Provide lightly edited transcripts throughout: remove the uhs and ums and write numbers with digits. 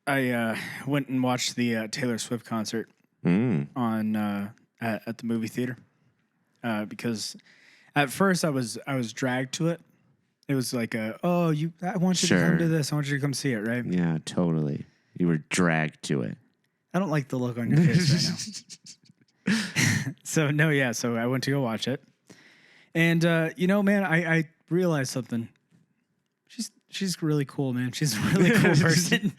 I went and watched the Taylor Swift concert on at the movie theater because at first I was dragged to it. It was like I want you to come to this. I want you to come see it, right? Yeah, totally. You were dragged to it. I don't like the look on your face right now. So I went to go watch it. And man, I realized something. She's really cool, man. She's a really cool person.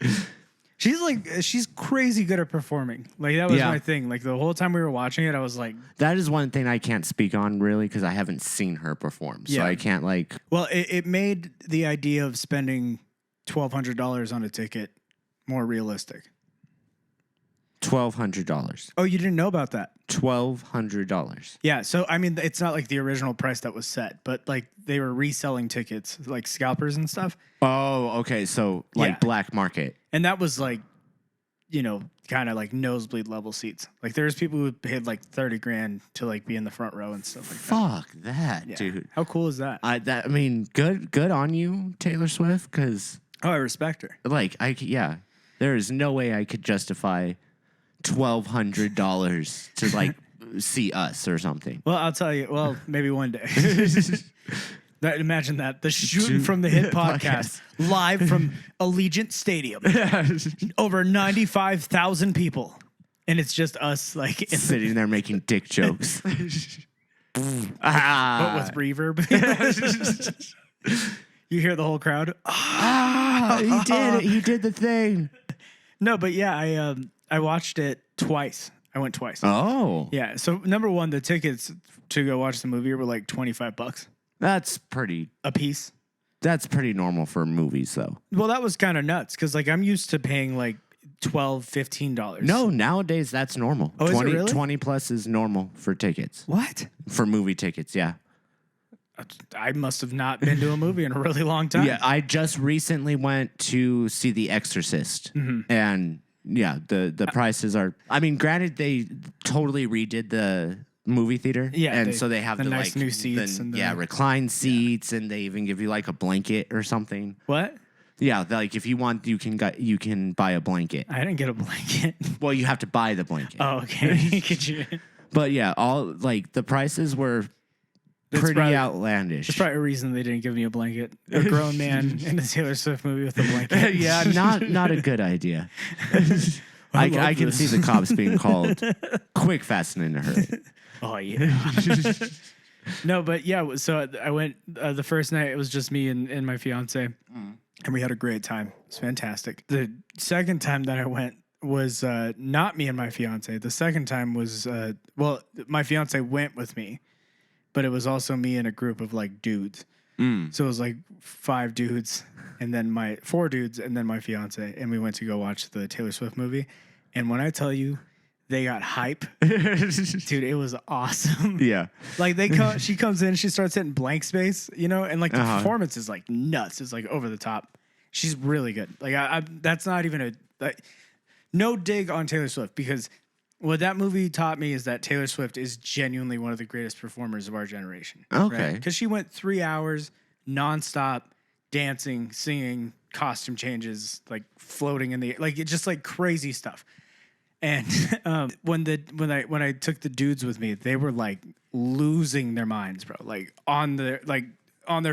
She's crazy good at performing. Like that was my thing. Like the whole time we were watching it, I was like, that is one thing I can't speak on really because I haven't seen her perform. So I can't like. Well, it made the idea of spending $1,200 on a ticket more realistic. $1,200. Oh, you didn't know about that? $1,200. Yeah. So I mean, it's not like the original price that was set, but like they were reselling tickets, like scalpers and stuff. Oh, okay. So like black market. And that was like, kind of like nosebleed level seats. Like there's people who paid like $30,000 to like be in the front row and stuff like that. Fuck that, dude. How cool is that? I mean, good on you, Taylor Swift, because I respect her. Like there is no way I could justify $1,200 to like see us or something. Well, I'll tell you. Well, maybe one day. Imagine that. The Shootin from the Hit podcast live from Allegiant Stadium. Over 95,000 people. And it's just us like sitting there making dick jokes. But with reverb. You hear the whole crowd. He did it. He did the thing. No, but yeah, I watched it twice. I went twice. Oh. Yeah. So number one, the tickets to go watch the movie were like $25. That's pretty a piece. That's pretty normal for movies, though. Well, that was kind of nuts because like I'm used to paying like $12, $15. No, nowadays that's normal. Oh, 20, is it really? 20 plus is normal for tickets. What? For movie tickets, yeah. I must have not been to a movie in a really long time. Yeah, I just recently went to see The Exorcist, and yeah, the prices are. I mean, granted, they totally redid the movie theater, and so they have the nice like new seats, reclined seats, and they even give you like a blanket or something. What? Yeah, like if you want, you can buy a blanket. I didn't get a blanket. Well, you have to buy the blanket. Oh, okay. But yeah, all like the prices were pretty outlandish. There's probably a reason they didn't give me a blanket. A grown man in a Taylor Swift movie with a blanket. Yeah, not a good idea. I can see the cops being called quick, fast, and in a hurry. Oh, yeah. No, but yeah, so I went the first night, it was just me and my fiance, and we had a great time. It was fantastic. The second time that I went was not me and my fiance. The second time was, my fiance went with me, but it was also me and a group of like dudes. So it was like 5 dudes and then 4 dudes and then my fiance, and we went to go watch the Taylor Swift movie. And when I tell you, they got hype. Dude, it was awesome. Yeah. Like she comes in, she starts hitting blank space, and like the performance is like nuts. It's like over the top. She's really good. Like that's not even no dig on Taylor Swift, because what that movie taught me is that Taylor Swift is genuinely one of the greatest performers of our generation. Okay. Because she went 3 hours nonstop dancing, singing, costume changes, like floating in the air, like it's just like crazy stuff. And when I took the dudes with me, they were like losing their minds, bro. Like on their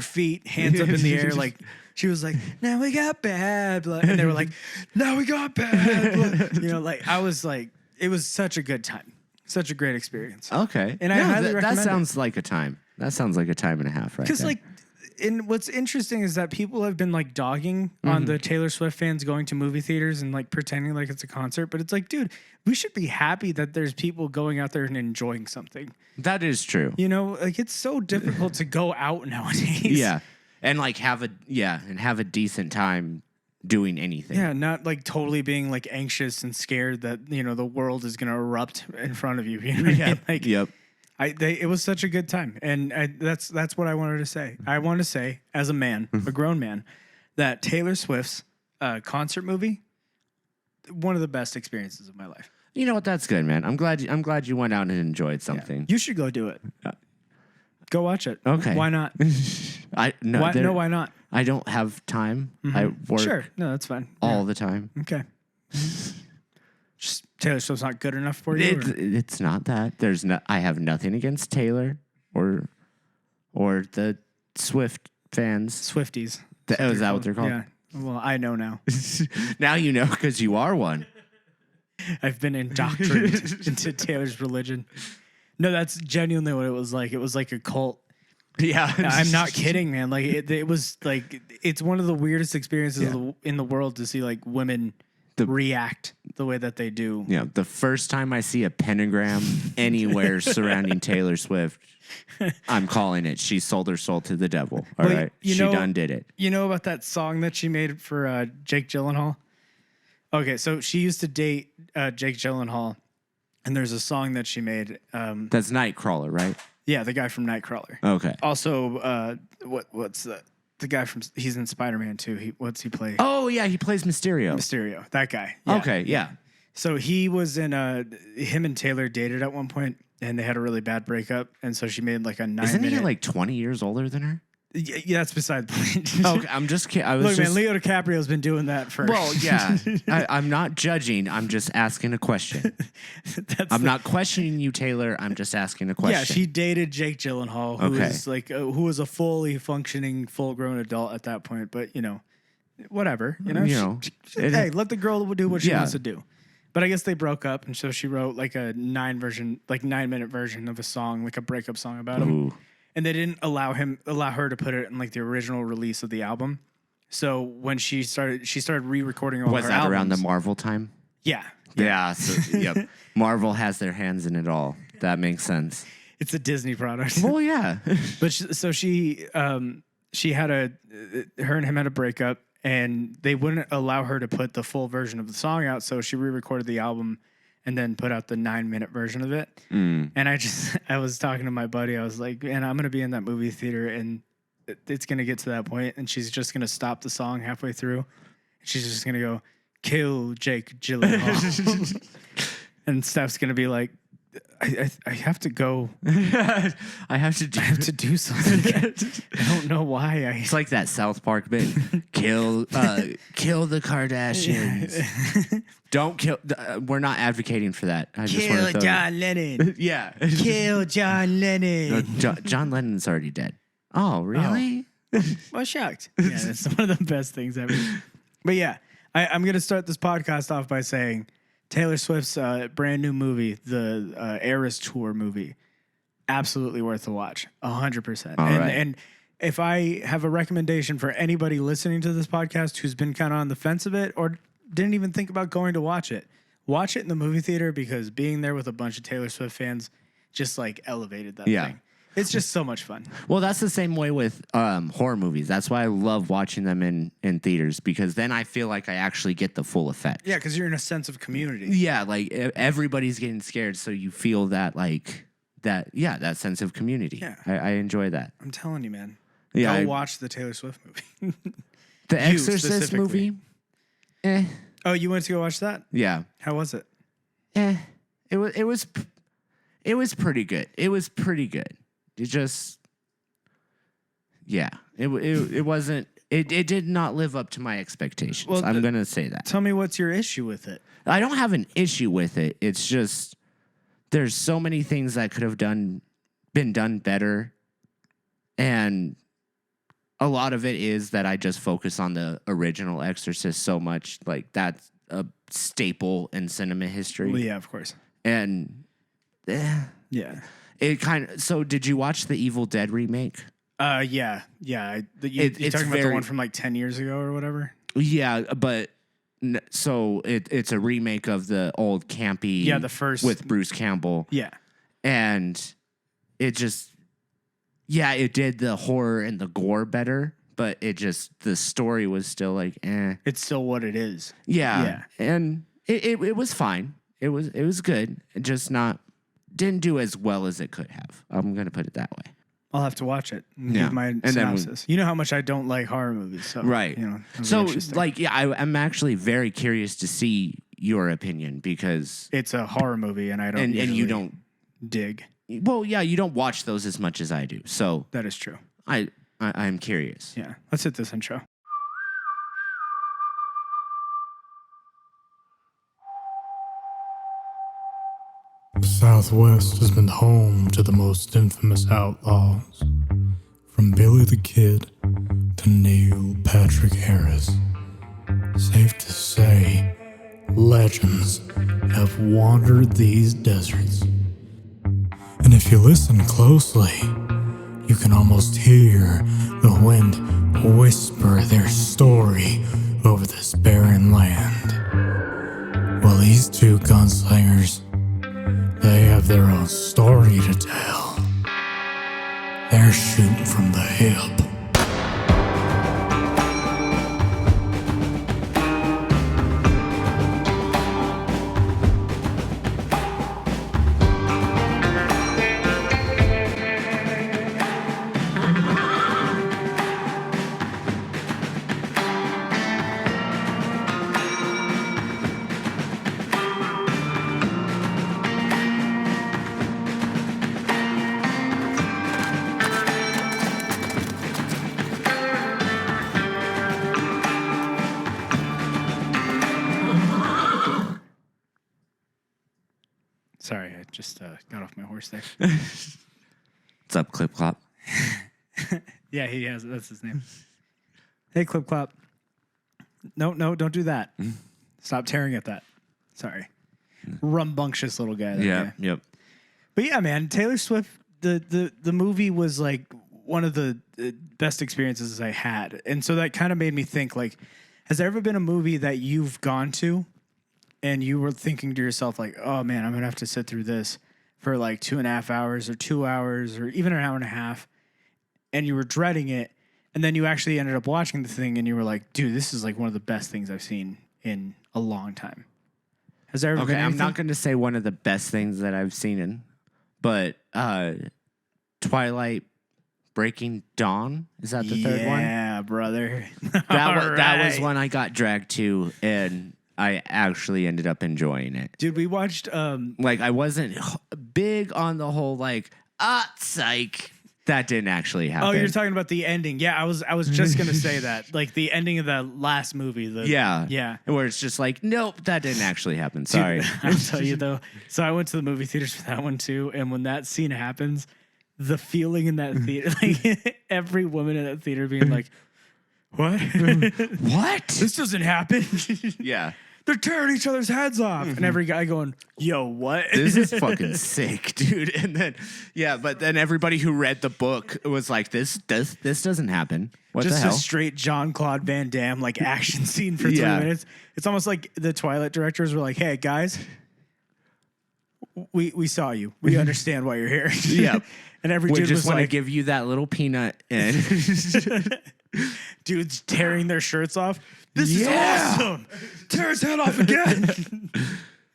feet, hands up in the air. Like she was like, "Now we got bad blood," and they were like, "Now we got bad blood." Like I was like, it was such a good time, such a great experience. Okay, and I highly recommend that sounds like a time. That sounds like a time and a half, right? Because like. And what's interesting is that people have been like dogging on the Taylor Swift fans going to movie theaters and like pretending like it's a concert. But it's like, dude, we should be happy that there's people going out there and enjoying something. That is true. Like it's so difficult to go out nowadays. Yeah. And like have a decent time doing anything. Yeah. Not like totally being like anxious and scared that, the world is going to erupt in front of you. Yeah. Like, yep. It was such a good time, and that's what I wanted to say. I want to say, as a man, a grown man, that Taylor Swift's concert movie, one of the best experiences of my life. You know what? That's good, man. I'm glad you went out and enjoyed something. Yeah. You should go do it. Go watch it. Okay. Why not? Why not? I don't have time. I work. Sure. No, that's fine. All the time. Okay. Just Taylor Swift's not good enough for you? It's not that. I have nothing against Taylor or the Swift fans. Swifties. Is that what they're called? Yeah. Well, I know now. Now you know because you are one. I've been indoctrinated into Taylor's religion. No, that's genuinely what it was like. It was like a cult. Yeah. I'm not kidding, man. Like it was like, it's one of the weirdest experiences in the world to see like women react the way that they do. Yeah. The first time I see a pentagram anywhere surrounding Taylor Swift, I'm calling it. She sold her soul to the devil. All right. She done did it. You know about that song that she made for Jake Gyllenhaal? Okay, so she used to date Jake Gyllenhaal, and there's a song that she made. That's Nightcrawler, right? Yeah, the guy from Nightcrawler. Okay. Also, what's the guy from? He's in Spider-Man too. What's he play? Oh yeah, he plays Mysterio. Mysterio, that guy. Yeah. Okay, yeah. So he was in him and Taylor dated at one point, and they had a really bad breakup, and so she made like a 9-minute. Isn't he like 20 years older than her? Yeah, that's beside the point. Okay, I'm just kidding. Look, man, Leo DiCaprio's been doing that for. Well, yeah. I'm not judging. I'm just asking a question. I'm not questioning you, Taylor. I'm just asking a question. Yeah, she dated Jake Gyllenhaal, who was like who was a fully functioning, full-grown adult at that point. But whatever. Hey, let the girl do what she wants to do. But I guess they broke up, and so she wrote like a 9-minute version of a song, like a breakup song about him. Ooh. And they didn't allow her to put it in like the original release of the album. So when she started re-recording all her albums. Was that around the Marvel time? Yeah. Yeah. So, yep. Marvel has their hands in it all. That makes sense. It's a Disney product. Well, yeah. But she had her and him had a breakup, and they wouldn't allow her to put the full version of the song out. So she re-recorded the album and then put out the 9-minute version of it. And I was talking to my buddy. I was like, man, I'm going to be in that movie theater, and it's going to get to that point, and she's just going to stop the song halfway through. And she's just going to go, kill Jake Gyllenhaal. And Steph's going to be like, I have to go. I have to do something. I don't know why. It's like that South Park bit. Kill the Kardashians. Don't kill. We're not advocating for that. Kill John Lennon. Yeah. Kill John Lennon. John Lennon's already dead. Oh, really? Oh. Well, shocked. Yeah, that's one of the best things ever. But yeah, I'm going to start this podcast off by saying Taylor Swift's brand new movie, the Eras Tour movie, absolutely worth a watch, 100%. And if I have a recommendation for anybody listening to this podcast who's been kind of on the fence of it or didn't even think about going to watch it in the movie theater, because being there with a bunch of Taylor Swift fans just like elevated that thing. It's just so much fun. Well, that's the same way with horror movies. That's why I love watching them in theaters, because then I feel like I actually get the full effect. Yeah, because you're in a sense of community. Yeah, like everybody's getting scared, so you feel that that sense of community. Yeah. I enjoy that. I'm telling you, man. Yeah, Go watch the Taylor Swift movie. The Exorcist movie. Oh, you went to go watch that? Yeah. How was it? It was pretty good. It was pretty good. It just, yeah, it wasn't. It did not live up to my expectations. Well, I'm gonna say that. Tell me what's your issue with it. I don't have an issue with it. It's just there's so many things that could have been done better, and a lot of it is that I just focus on the original Exorcist so much. Like that's a staple in cinema history. Well, yeah, of course. And yeah. It kind of. So, did you watch the Evil Dead remake? Yeah. You're talking about the one from like 10 years ago or whatever? Yeah, but so it's a remake of the old campy. Yeah, the first with Bruce Campbell. Yeah, and it just, it did the horror and the gore better, but the story was still like, eh. It's still what it is. Yeah, and it was fine. It was good. It just didn't do as well as it could have. I'm going to put it that way. I'll have to watch it and give my synopsis. You know how much I don't like horror movies. So, right. So, I'm actually very curious to see your opinion, because it's a horror movie and I don't and you don't dig. Well, yeah, you don't watch those as much as I do. So that is true. I'm curious. Yeah. Let's hit this intro. Southwest has been home to the most infamous outlaws, from Billy the Kid to Neil Patrick Harris. Safe to say, legends have wandered these deserts. And if you listen closely, you can almost hear the wind whisper their story over this barren land. Well, these two gunslingers, they have their own story to tell. They're shooting from the hip. Sorry, I just got off my horse there. What's up, Clip Clop? Yeah, he has. That's his name. Hey, Clip Clop. No, don't do that. Stop tearing at that. Sorry. Rambunctious little guy. Yep. But yeah, man, Taylor Swift, the movie was like one of the best experiences I had. And so that kind of made me think, like, has there ever been a movie that you've gone to and you were thinking to yourself, like, oh man, I'm going to have to sit through this for like 2.5 hours or 2 hours or even an hour and a half, and you were dreading it, and then you actually ended up watching the thing and you were like, dude, this is like one of the best things I've seen in a long time. Has there ever been anything? I'm not going to say one of the best things that I've seen but Twilight Breaking Dawn, is that the third one? Yeah, brother. That was one I got dragged to, and I actually ended up enjoying it. Dude, we watched like, I wasn't big on the whole like psych. That didn't actually happen. Oh, you're talking about the ending. Yeah, I was just gonna say that. Like the ending of the last movie. Yeah. Where it's just like, nope, that didn't actually happen. Sorry. Dude, I'll tell you though. So I went to the movie theaters for that one too, and when that scene happens, the feeling in that theater, like every woman in that theater being like, what? What? This doesn't happen. Yeah. They're tearing each other's heads off. And every guy going, yo, what? This is fucking sick, dude. And then, but then everybody who read the book was like, this doesn't happen. What Just the hell? a straight Jean-Claude Van Damme like action scene for 3 minutes. It's almost like the Twilight directors were like, hey, guys, we saw you. We understand why you're here. Yeah. And every we dude just was want like, to give you that little peanut. And dudes tearing their shirts off. This is awesome. Tear his head off again.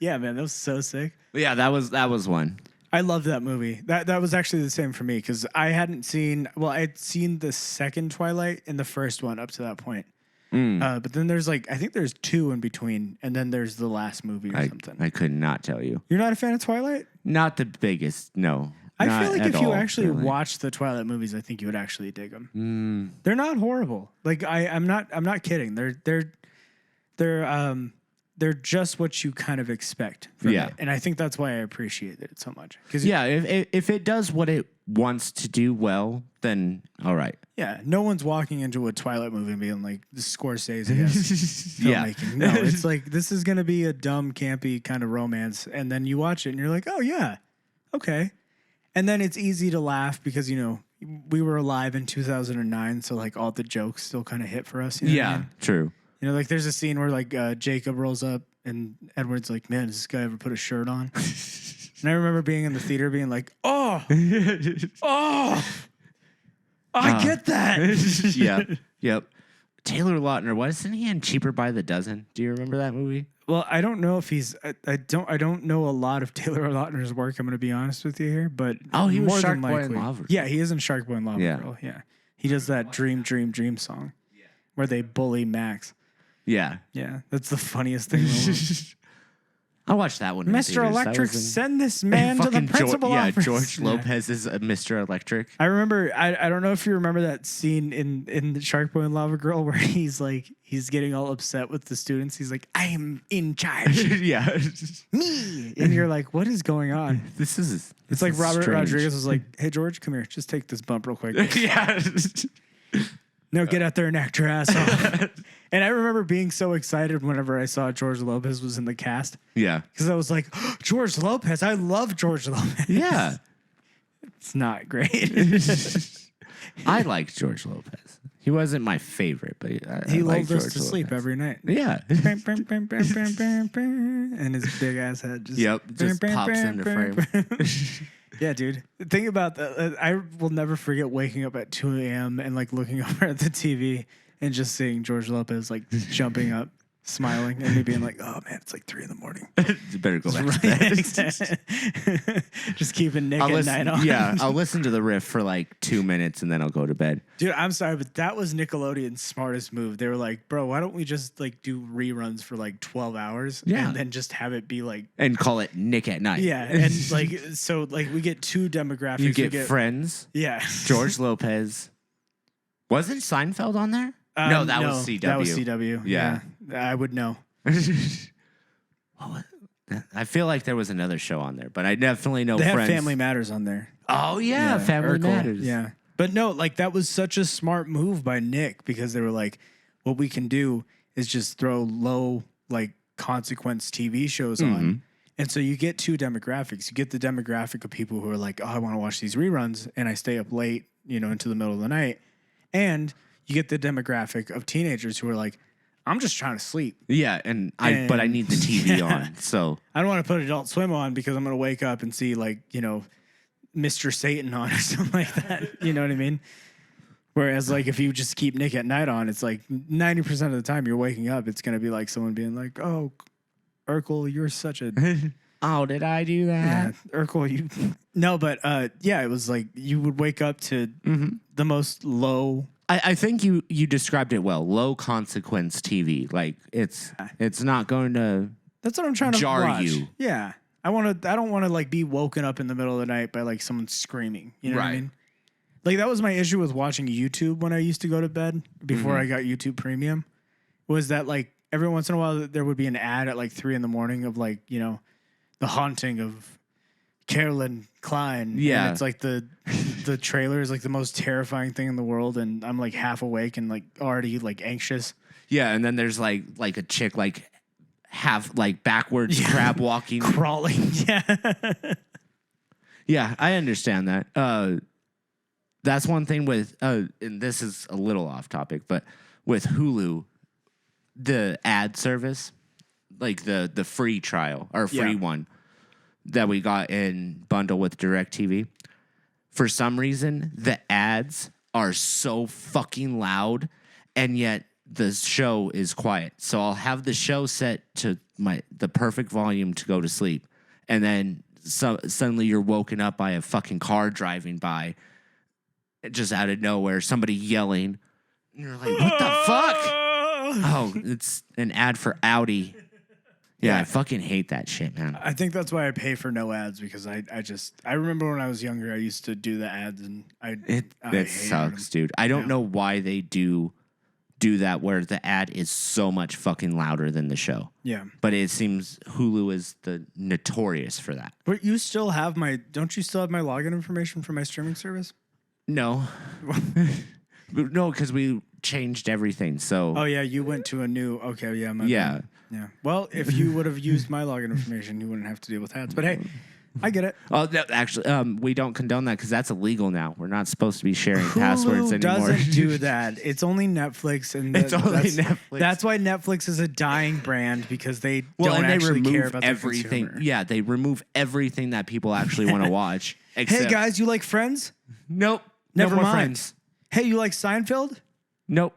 Yeah, man, that was so sick. Yeah, that was one. I love that movie. That was actually the same for me because I had seen the second Twilight and the first one up to that point. But then there's I think there's 2 in between, and then there's the last movie or something. I could not tell you. You're not a fan of Twilight? Not the biggest, no. I feel like if you actually really. watch the Twilight movies, I think you would actually dig them. They're not horrible. Like I'm not kidding. They're just what you kind of expect from it. And I think that's why I appreciate it so much. If it does what it wants to do well, then all right. Yeah, no one's walking into a Twilight movie and being like, this is Scorsese filmmaking. No, it's like, this is going to be a dumb, campy kind of romance. And then you watch it and you're like, oh, yeah, okay. And then it's easy to laugh because, we were alive in 2009, so like all the jokes still kind of hit for us. You know what I mean? True. Like there's a scene where like Jacob rolls up and Edward's like, man, does this guy ever put a shirt on? And I remember being in the theater being like, I get that. Yep. Taylor Lautner, wasn't he in Cheaper by the Dozen? Do you remember that movie? Well, I don't know if he's. I don't know a lot of Taylor Lautner's work. I'm going to be honest with you here, but he was more Shark than Boy likely, and Lava. Yeah, he is in Shark Boy and Lava Girl. Yeah, he does that Dream Dream Dream song, where they bully Max. Yeah, that's the funniest thing. I watched that one. In Mr. theaters. That Electric, was in- send this man to the fucking principal yeah, office. George Lopez is Mr. Electric. I remember. I don't know if you remember that scene in the Shark Boy and Lava Girl where he's getting all upset with the students. He's like, "I am in charge, Yeah. me," and you're like, "What is going on?" It's like Robert Rodriguez was like, "Hey George, come here, just take this bump real quick." Yeah. No, get out there and act your ass off. And I remember being so excited whenever I saw George Lopez was in the cast. Yeah. Because I was like, oh, George Lopez, I love George Lopez. Yeah. It's not great. I liked George Lopez. He wasn't my favorite, but He liked lulled us George to sleep Lopez. every night. Yeah. And his big ass head just... Just pops into frame. Yeah, dude. Think about that. I will never forget waking up at 2 a.m. and like looking over at the TV and just seeing George Lopez like jumping up, smiling, and me being like, "Oh man, it's like 3 a.m." You better go back to bed. Just keeping Nick at night on. Yeah, I'll listen to the riff for like 2 minutes and then I'll go to bed. Dude, I'm sorry, but that was Nickelodeon's smartest move. They were like, "Bro, why don't we just like do reruns for like 12 hours and then just have it be like and call it Nick at Night." Yeah, and like so like we get two demographics. You get Friends. Yeah. George Lopez. Wasn't Seinfeld on there? No, that was CW. That was CW. Yeah. I would know. I feel like there was another show on there, but I definitely know They Friends. have Family Matters on there. Oh yeah, Family Urkel. Matters. Yeah. But no, like that was such a smart move by Nick because they were like, what we can do is just throw low like consequence TV shows on. And so you get two demographics. You get the demographic of people who are like, oh, I want to watch these reruns and I stay up late, into the middle of the night. And you get the demographic of teenagers who are like, I'm just trying to sleep. Yeah, but I need the TV on. So I don't want to put Adult Swim on because I'm going to wake up and see like, Mr. Satan on or something like that. You know what I mean? Whereas like if you just keep Nick at Night on, it's like 90% of the time you're waking up, it's going to be like someone being like, oh, Urkel, you're such a... Oh, did I do that? Yeah, Urkel, you... No, but it was like you would wake up to the most low... I think you described it well. Low consequence TV. Like it's not going to... That's what I'm trying to jar watch. you. Yeah. I don't want to like be woken up in the middle of the night by like someone screaming. You know what I mean? Like that was my issue with watching YouTube when I used to go to bed before I got YouTube Premium. Was that like every once in a while there would be an ad at like 3 a.m. of like, the haunting of Carolyn Klein. Yeah. And it's like the trailer is like the most terrifying thing in the world. And I'm like half awake and like already like anxious. Yeah. And then there's like a chick like half like backwards crab walking. Crawling. Yeah. Yeah. I understand that. That's one thing with, and this is a little off topic, but with Hulu, the ad service, like the free trial or free one that we got in bundle with DirecTV, for some reason, the ads are so fucking loud and yet the show is quiet. So I'll have the show set to the perfect volume to go to sleep. And then suddenly you're woken up by a fucking car driving by just out of nowhere, somebody yelling. And you're like, what the fuck? Oh, it's an ad for Audi. Yeah, I fucking hate that shit, man. I think that's why I pay for no ads because I remember when I was younger, I used to do the ads and it sucks, dude. I don't know why they do that where the ad is so much fucking louder than the show. Yeah. But it seems Hulu is the notorious for that. But don't you still have my login information for my streaming service? No. No, because we changed everything. So. Oh yeah, you went to a new. Okay, yeah. Yeah. Yeah. Well, if you would have used my login information, you wouldn't have to deal with ads. But hey, I get it. Oh, no, actually, we don't condone that because that's illegal now. We're not supposed to be sharing passwords anymore. Doesn't do that. It's only Netflix, and it's only Netflix. That's why Netflix is a dying brand because they don't actually care about everything. The consumer. Yeah, they remove everything that people actually want to watch. Hey guys, you like Friends? Nope. Never no mind. Friends. Hey, you like Seinfeld? Nope.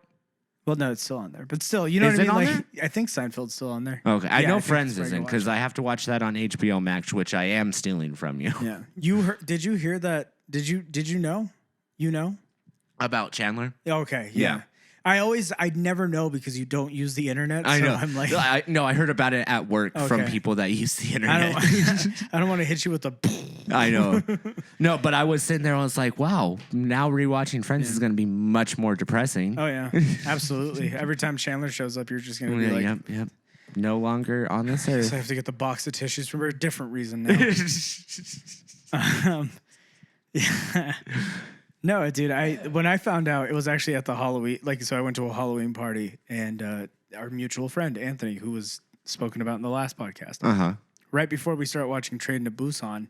Well, no, it's still on there, but still, you know Is what I mean. it on I think Seinfeld's still on there. Okay, I know Friends it's isn't because I have to watch that on HBO Max, which I am stealing from you. Yeah, did you hear that? Did you know? You know about Chandler? Okay, yeah. I never know because you don't use the internet. I so know. I'm like, I heard about it at work from Okay. people that use the I internet. don't, I don't want to hit you with a. I know. No, but I was sitting there and I was like, wow, now rewatching Friends is going to be much more depressing. Oh yeah, absolutely. Every time Chandler shows up, you're just gonna be like, yep. No longer on this earth. so I have to get the box of tissues for a different reason now. Yeah. No, dude. When I found out, it was actually at the Halloween. So I went to a Halloween party, and our mutual friend Anthony, who was spoken about in the last podcast, right before we start watching Train to Busan,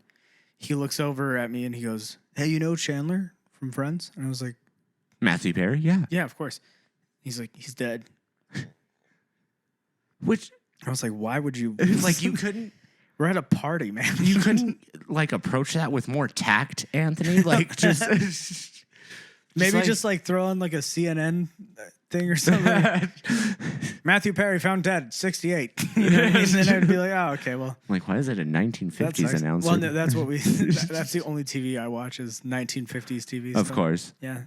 he looks over at me and he goes, "Hey, you know Chandler from Friends?" And I was like, Matthew Perry, yeah. "Yeah, of course." He's like, "He's dead." Which, I was like, "Why would you?" like, you couldn't. We're at a party, man. You couldn't like approach that with more tact, Anthony. Like just maybe just like throw on like a CNN thing or something. Matthew Perry found dead, 68. You know what I mean? And then I'd be like, oh, okay, well, like, why is it a 1950s announcer? Well, no, that's what we. That's the only TV I watch is 1950s TV. Of stuff. course. Yeah.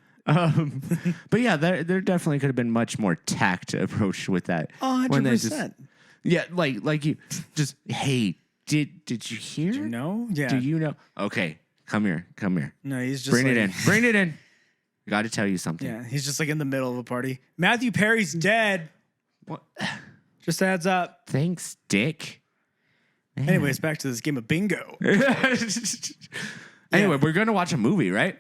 But yeah, there definitely could have been much more tact approach with that. 100%. Yeah, like you just, hey, did you hear? Do you know? Yeah. Do you know? Okay, come here. No, he's just Bring it like, in. Bring it in. I got to tell you something. Yeah, he's just like in the middle of a party. Matthew Perry's dead. What? Just a heads up. Thanks, Dick. Man. Anyways, back to this game of bingo. Anyway, we're going to watch a movie, right?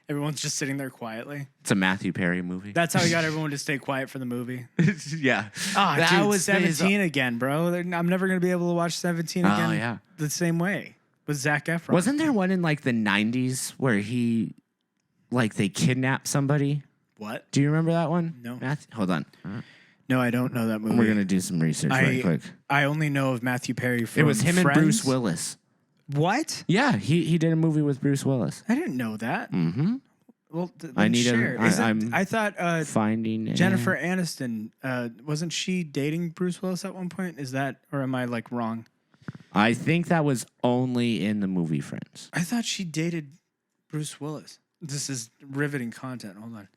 Everyone's just sitting there quietly. It's a Matthew Perry movie. That's how he got everyone to stay quiet for the movie. Yeah. Ah, That dude, was 17 again, bro. I'm never going to be able to watch 17 again yeah. the same way with Zac Efron. Wasn't there one in like the 90s where they kidnapped somebody? What? Do you remember that one? No. Hold on. No, I don't know that movie. We're going to do some research right quick. I only know of Matthew Perry from It was him Friends. and Bruce Willis. What? Yeah, he did a movie with Bruce Willis. I didn't know that. Mm-hmm. Well, I need share. I thought finding Jennifer Aniston, wasn't she dating Bruce Willis at one point? Is that, or am I like wrong? I think that was only in the movie Friends. I thought she dated Bruce Willis. This is riveting content. Hold on.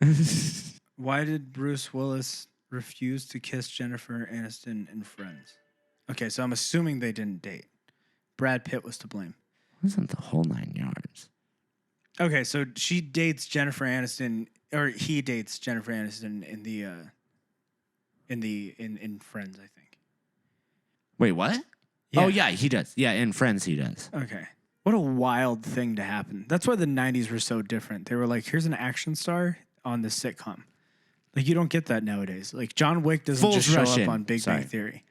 Why did Bruce Willis refuse to kiss Jennifer Aniston in Friends? Okay, so I'm assuming they didn't date. Brad Pitt was to blame. Wasn't the whole 9 yards. Okay, so she dates Jennifer Aniston, or he dates Jennifer Aniston in Friends, I think. Wait, what? Yeah. Oh yeah, he does. Yeah, in Friends he does. Okay. What a wild thing to happen. That's why the 90s were so different. They were like, here's an action star on this sitcom. Like, you don't get that nowadays. Like, John Wick doesn't Fools just show Rush up In. on Big Sorry. Bang Theory.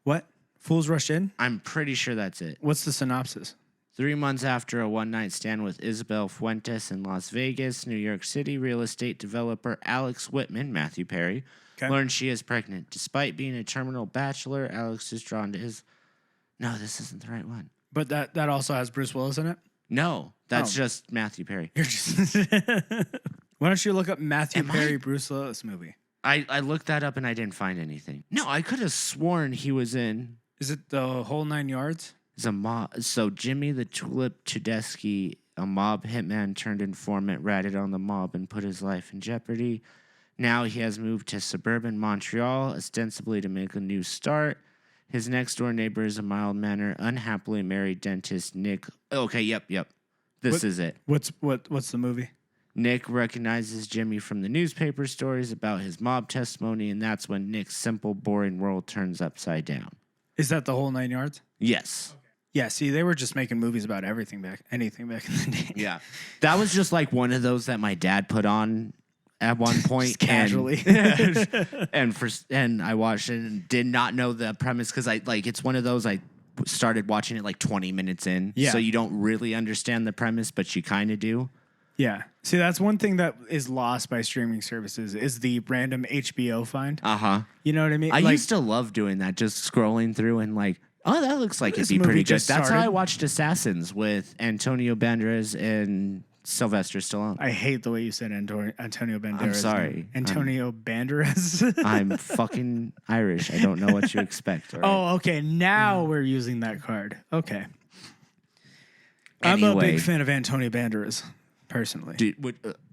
What? Fools Rush In? I'm pretty sure that's it. What's the synopsis? 3 months after a one-night stand with Isabel Fuentes in Las Vegas, New York City, real estate developer Alex Whitman, Matthew Perry, learns she is pregnant. Despite being a terminal bachelor, Alex is drawn to his... No, this isn't the right one. But that also has Bruce Willis in it? No, that's just Matthew Perry. You're just... Why don't you look up Matthew Perry, Bruce Willis movie? I looked that up and I didn't find anything. No, I could have sworn he was in... Is it the whole 9 yards? So Jimmy the Tulip Chudesky, a mob hitman turned informant, ratted on the mob and put his life in jeopardy. Now he has moved to suburban Montreal, ostensibly to make a new start. His next-door neighbor is a mild-mannered, unhappily married dentist, Nick. Okay, yep. This is it. What's the movie? Nick recognizes Jimmy from the newspaper stories about his mob testimony, and that's when Nick's simple, boring world turns upside down. Is that the whole 9 yards? Yes. Okay. Yeah, see, they were just making movies about anything back in the day. Yeah. That was just like one of those that my dad put on at one point. Just casually. And I watched it and did not know the premise because it's one of those I started watching it like 20 minutes in. Yeah. So you don't really understand the premise, but you kind of do. Yeah. See, that's one thing that is lost by streaming services is the random HBO find. Uh-huh. You know what I mean? I used to love doing that, just scrolling through and like, oh, that looks like it'd be pretty good. That's how I watched Assassins with Antonio Banderas and Sylvester Stallone. I hate the way you said Antonio Banderas. I'm sorry. Antonio Banderas? I'm fucking Irish. I don't know what you expect. Right? Oh, okay. Now we're using that card. Okay. I'm a big fan of Antonio Banderas. personally. Dude,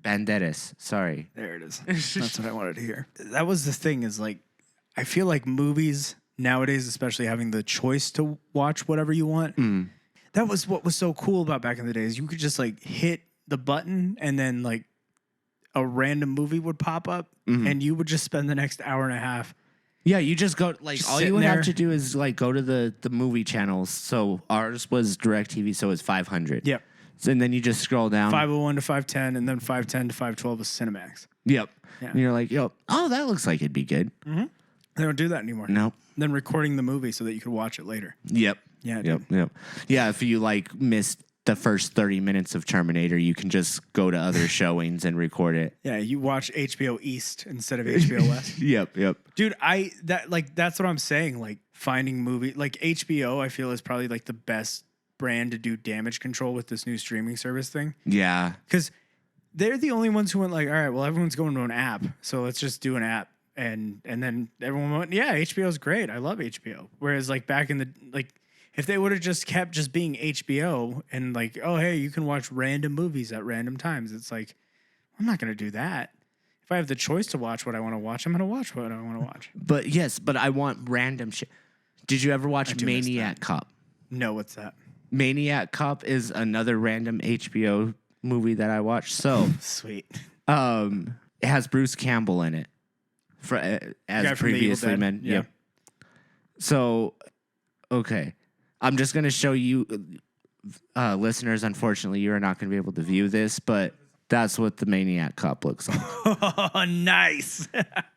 Banderas. Sorry. There it is. That's what I wanted to hear. That was the thing is like, I feel like movies nowadays, especially having the choice to watch whatever you want. That was what was so cool about back in the days. You could just like hit the button and then like a random movie would pop up and you would just spend the next hour and a half. Yeah, you just go like Just all you sitting would there. have to do is like go to the movie channels. So ours was DirecTV, so it's 500. Yep. So, and then you just scroll down. 501 to 510 and then 510 to 512 was Cinemax. Yep. Yeah. And you're like, yo, oh, that looks like it'd be good. They don't do that anymore. Nope. Then recording the movie so that you could watch it later. Yep. Yeah. Yep. Yep. Yeah. If you like missed the first 30 minutes of Terminator, you can just go to other showings and record it. Yeah, you watch HBO East instead of HBO West. Yep. Yep. Dude, that's what I'm saying. Like finding movie, like HBO, I feel is probably like the best brand to do damage control with this new streaming service thing. Yeah. Because they're the only ones who went like, all right, well, everyone's going to an app, so let's just do an app. And then everyone went, yeah, HBO's great. I love HBO. Whereas like back in the like, if they would have just kept just being HBO and like, oh hey, you can watch random movies at random times. It's like, I'm not gonna do that. If I have the choice to watch what I want to watch, I'm gonna watch what I want to watch. But yes, but I want random shit. Did you ever watch do miss Maniac Cop? No, what's that? Maniac Cop is another random HBO movie that I watched. So, Sweet. it has Bruce Campbell in it, Guy as from The Evil previously Dead. mentioned. Yeah. Yep. So, okay, I'm just gonna show you, listeners. Unfortunately, you are not gonna be able to view this, but that's what the Maniac Cop looks like. Oh, nice.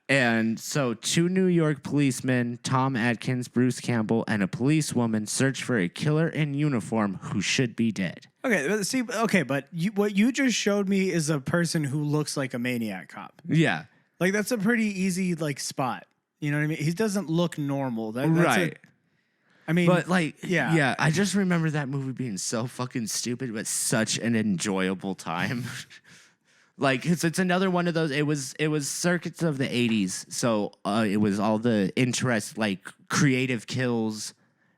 And so, two New York policemen, Tom Atkins, Bruce Campbell, and a policewoman search for a killer in uniform who should be dead. But what you just showed me is a person who looks like a maniac cop. Yeah. Like that's a pretty easy like spot. You know what I mean? He doesn't look normal. That's Right. I mean, But like, yeah. yeah, I just remember that movie being so fucking stupid, but such an enjoyable time. Like it's another one of those. It was circuits of the 80s, so it was all the interest, like creative kills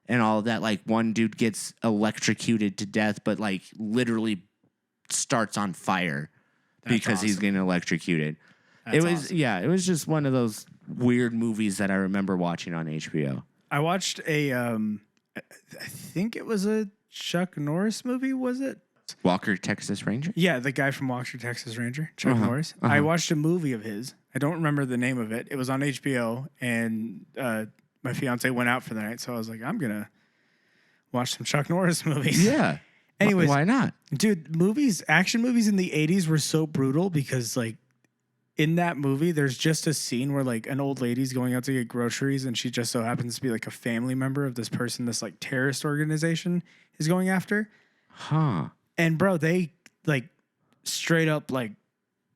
and all of that. Like one dude gets electrocuted to death, but like literally starts on fire because he's awesome. getting electrocuted. That's it was awesome. yeah, it was just one of those weird movies that I remember watching on HBO. I watched a I think it was a Chuck Norris movie, was it? Walker, Texas Ranger. Yeah, the guy from Walker, Texas Ranger, Chuck Norris. I watched a movie of his. I don't remember the name of it. It was on HBO, and my fiance went out for the night, so I was like, I'm gonna watch some Chuck Norris movies. Yeah. Anyways, Why not? dude, action movies in the 80s were so brutal because like in that movie, there's just a scene where like an old lady's going out to get groceries and she just so happens to be like a family member of this person, this like terrorist organization is going after. Huh. And bro, they like straight up like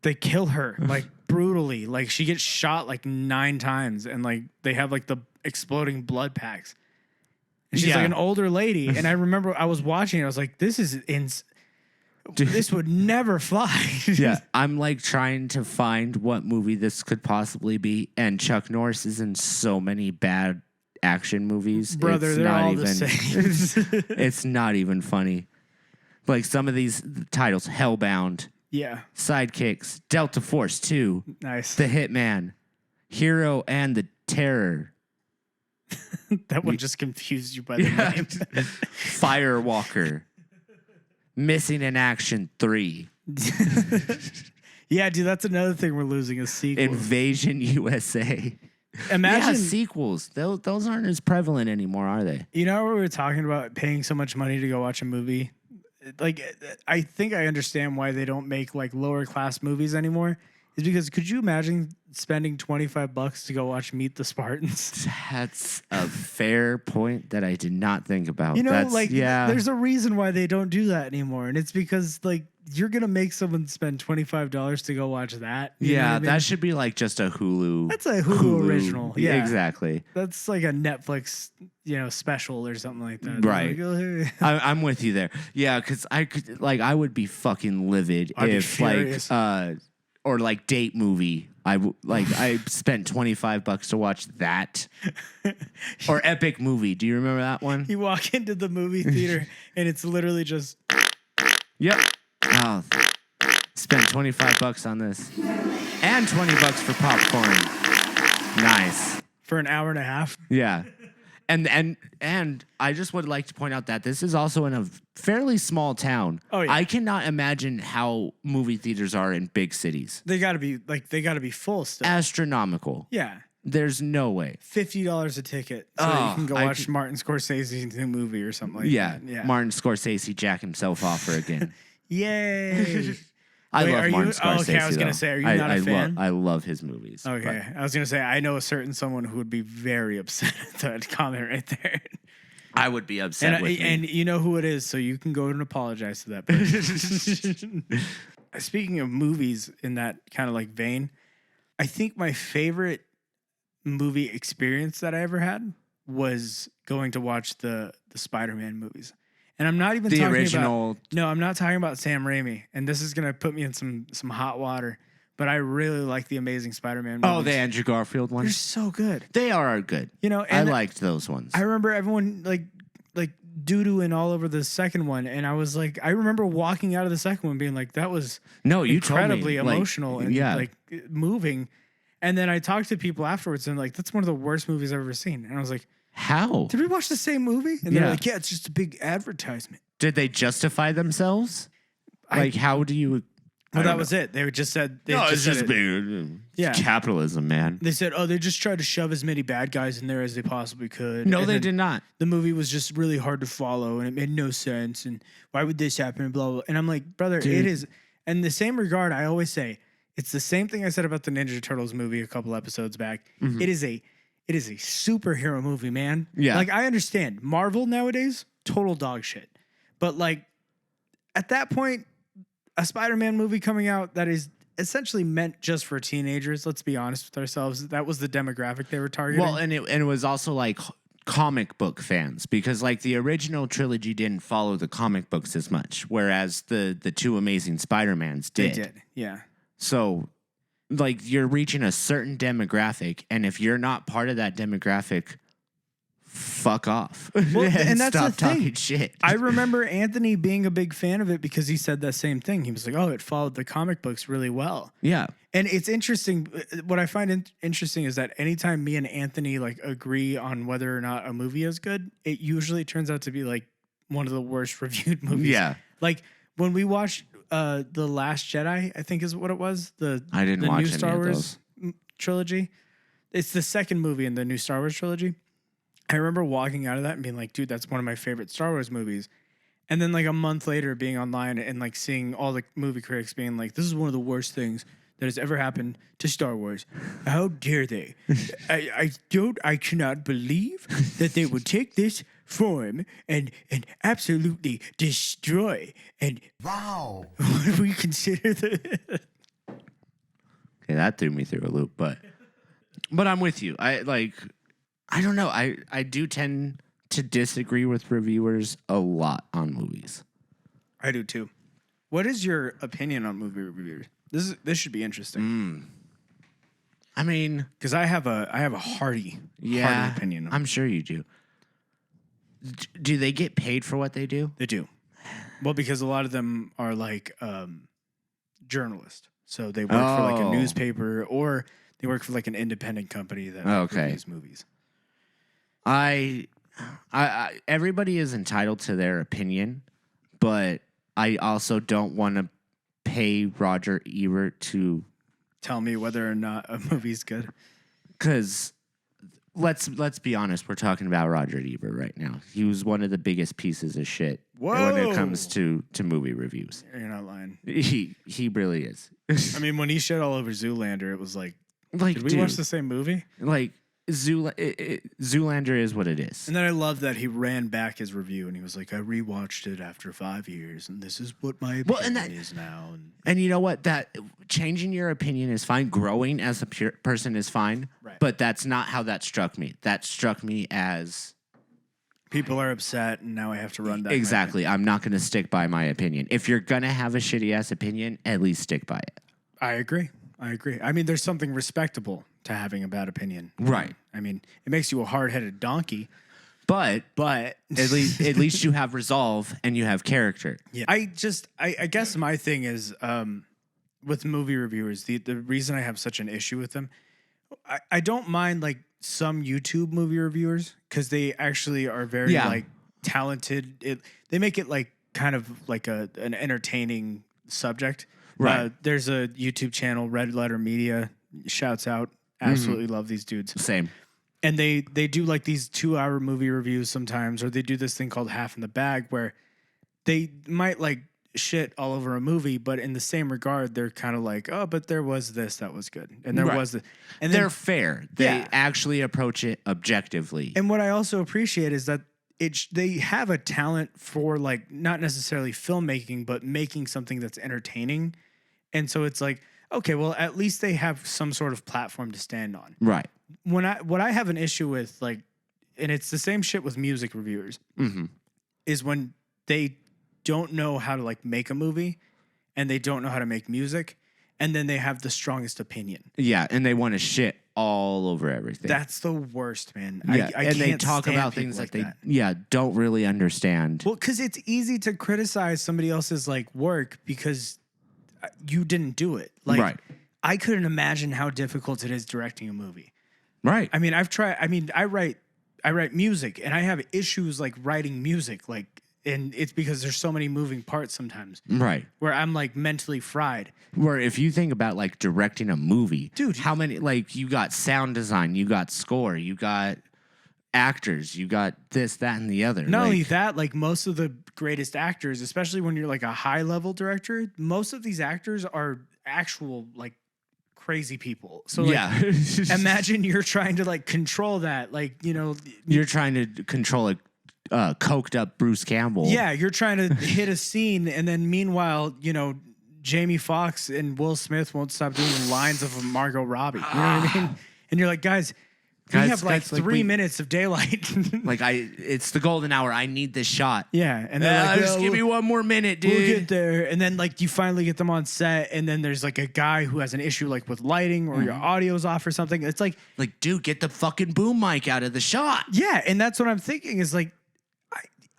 they kill her like brutally. Like she gets shot like 9 times and like they have like the exploding blood packs. And she's Yeah. like an older lady. And I remember I was watching it, I was like, this would never fly. Yeah, I'm like trying to find what movie this could possibly be, and Chuck Norris is in so many bad action movies. Brother, It's they're not all even, the same. It's not even funny. Like some of these titles: Hellbound, Yeah. Sidekicks, Delta Force 2, Nice. The Hitman, Hero and the Terror, That one just confused you by the name. Firewalker, Missing in Action 3, Yeah, dude, that's another thing we're losing is sequels. Invasion USA. Imagine, Yeah, sequels. Those aren't as prevalent anymore, are they? you know, we were talking about paying so much money to go watch a movie. Like, I think I understand why they don't make like lower class movies anymore. Is because could you imagine spending $25 to go watch Meet the Spartans? That's a fair point that I did not think about. You know, That's, like yeah. there's a reason why they don't do that anymore, and it's because like you're gonna make someone spend $25 to go watch that. You know what I mean? that should be like just a Hulu. That's a Hulu original. Yeah, exactly. That's like a Netflix, special or something like that. Right. Like, oh, hey. I'm with you there. Yeah, because I would be fucking livid I'd be if furious. or like Date Movie. I spent $25 to watch that. Or Epic Movie. Do you remember that one? You walk into the movie theater and it's literally just Yep. Oh, Spent $25 on this. And $20 for popcorn. Nice. For an hour and a half. Yeah. And I just would like to point out that this is also in a fairly small town. Oh, yeah. I cannot imagine how movie theaters are in big cities. They gotta be full still. Astronomical. Yeah. There's no way. $50 a ticket. So you can go watch Martin Scorsese's new movie or something like that. Yeah. Martin Scorsese jack himself off for again. Yay. I Wait, love Martin Scorsese. Okay, I was going to say, are you not a fan? I love his movies. Okay. I was going to say, I know a certain someone who would be very upset at that comment right there. I would be upset with me. And you know who it is, so you can go and apologize to that person. Speaking of movies in that kind of like vein, I think my favorite movie experience that I ever had was going to watch the Spider-Man movies. And I'm not even the talking original. about... No, I'm not talking about Sam Raimi. And this is going to put me in some hot water. But I really like the Amazing Spider-Man movies. Oh, the Andrew Garfield ones? They're so good. They are good. You know, I liked those ones. I remember everyone like doo-dooing all over the second one. And I was like, I remember walking out of the second one being like, that was incredibly emotional and like moving. And then I talked to people afterwards and like, that's one of the worst movies I've ever seen. And I was like, how? Did we watch the same movie? And they're like, yeah, it's just a big advertisement. Did they justify themselves? How do you... Well, that was it. They just said... It's just big. Yeah. Capitalism, man. They said, they just tried to shove as many bad guys in there as they possibly could. No, they did not. The movie was just really hard to follow, and it made no sense, and why would this happen, and blah, blah. And I'm like, brother, Dude. It is... In the same regard, I always say, it's the same thing I said about the Ninja Turtles movie a couple episodes back. Mm-hmm. It is a superhero movie, man. Yeah. Like, I understand. Marvel nowadays, total dog shit. But, like, at that point, a Spider-Man movie coming out that is essentially meant just for teenagers, let's be honest with ourselves. That was the demographic they were targeting. Well, and it was also, like, comic book fans. Because, like, the original trilogy didn't follow the comic books as much. Whereas the two Amazing Spider-Mans did. They did, yeah. So... like, you're reaching a certain demographic, and if you're not part of that demographic, fuck off. Well, and that's stop the thing. Talking shit. I remember Anthony being a big fan of it because he said that same thing. He was like, it followed the comic books really well. Yeah. And it's interesting. What I find interesting is that anytime me and Anthony, like, agree on whether or not a movie is good, it usually turns out to be, like, one of the worst reviewed movies. Yeah. Like, when we watched... The Last Jedi, I think is what it was. I didn't watch new any Star of Wars trilogy. It's the second movie in the new Star Wars trilogy. I remember walking out of that and being like, dude, that's one of my favorite Star Wars movies. And then like a month later being online and like seeing all the movie critics being like, this is one of the worst things that has ever happened to Star Wars. How dare they? I cannot believe that they would take this form and absolutely destroy and what we consider the Okay, that threw me through a loop, but I'm with you. I don't know. I do tend to disagree with reviewers a lot on movies. I do too. What is your opinion on movie reviewers? This should be interesting. I mean, because I have a hearty opinion. I'm sure you do. Do they get paid for what they do? They do. Well, because a lot of them are like journalists, so they work for like a newspaper or they work for like an independent company that reviews movies. I everybody is entitled to their opinion, but I also don't want to pay Roger Ebert to tell me whether or not a movie's good. Because let's be honest, we're talking about Roger Ebert right now. He was one of the biggest pieces of shit when it comes to movie reviews. You're not lying. He really is. I mean, when he shit all over Zoolander, it was like did we watch the same movie? Like, Zoolander is what it is. And then I love that he ran back his review and he was like, I rewatched it after 5 years and this is what my opinion is now. And you know what? That changing your opinion is fine. Growing as a person is fine. Right. But that's not how that struck me. That struck me as... people are upset and now I have to run back. Exactly. I'm not going to stick by my opinion. If you're going to have a shitty-ass opinion, at least stick by it. I agree. I mean, there's something respectable to having a bad opinion. Right. I mean, it makes you a hard-headed donkey. But at least you have resolve and you have character. Yeah. I guess my thing is with movie reviewers, the reason I have such an issue with them, I don't mind like some YouTube movie reviewers because they actually are very like talented. They make it like kind of like an entertaining subject. Right. There's a YouTube channel, Red Letter Media. Shouts out. Absolutely love these dudes. Same. And they do like these 2-hour movie reviews sometimes, or they do this thing called Half in the Bag where they might like shit all over a movie, but in the same regard, they're kind of like, oh, but there was this that was good, and there was the, and they're fair. They actually approach it objectively. And what I also appreciate is that they have a talent for like not necessarily filmmaking, but making something that's entertaining, and so it's like, okay, well, at least they have some sort of platform to stand on. Right. What I have an issue with, like, and it's the same shit with music reviewers, is when they don't know how to like make a movie and they don't know how to make music, and then they have the strongest opinion. Yeah, and they want to shit all over everything. That's the worst, man. Yeah, I and they can't talk stand about people things like that they don't really understand. Well, because it's easy to criticize somebody else's like work because you didn't do it. Like, right. I couldn't imagine how difficult it is directing a movie. Right. I mean, I write music, and I have issues like writing music, like, and it's because there's so many moving parts sometimes. Right. Where I'm like mentally fried. Where if you think about like directing a movie, dude, how many, like, you got sound design, you got score, you got actors, you got this, that, and the other. Not only that, like most of the greatest actors, especially when you're like a high level director, most of these actors are actual like crazy people. So like, imagine you're trying to like control that, like, you know, you're trying to control a coked up Bruce Campbell. Yeah, you're trying to hit a scene, and then meanwhile, you know, Jamie Foxx and Will Smith won't stop doing lines of Margot Robbie. You know what I mean? And you're like, guys, we have like 3 minutes of daylight. Like, it's the golden hour. I need this shot. Yeah, and they're like, just give me one more minute, dude. We'll get there, and then like you finally get them on set, and then there's like a guy who has an issue like with lighting or your audio's off or something. It's like, dude, get the fucking boom mic out of the shot. Yeah, and that's what I'm thinking is like,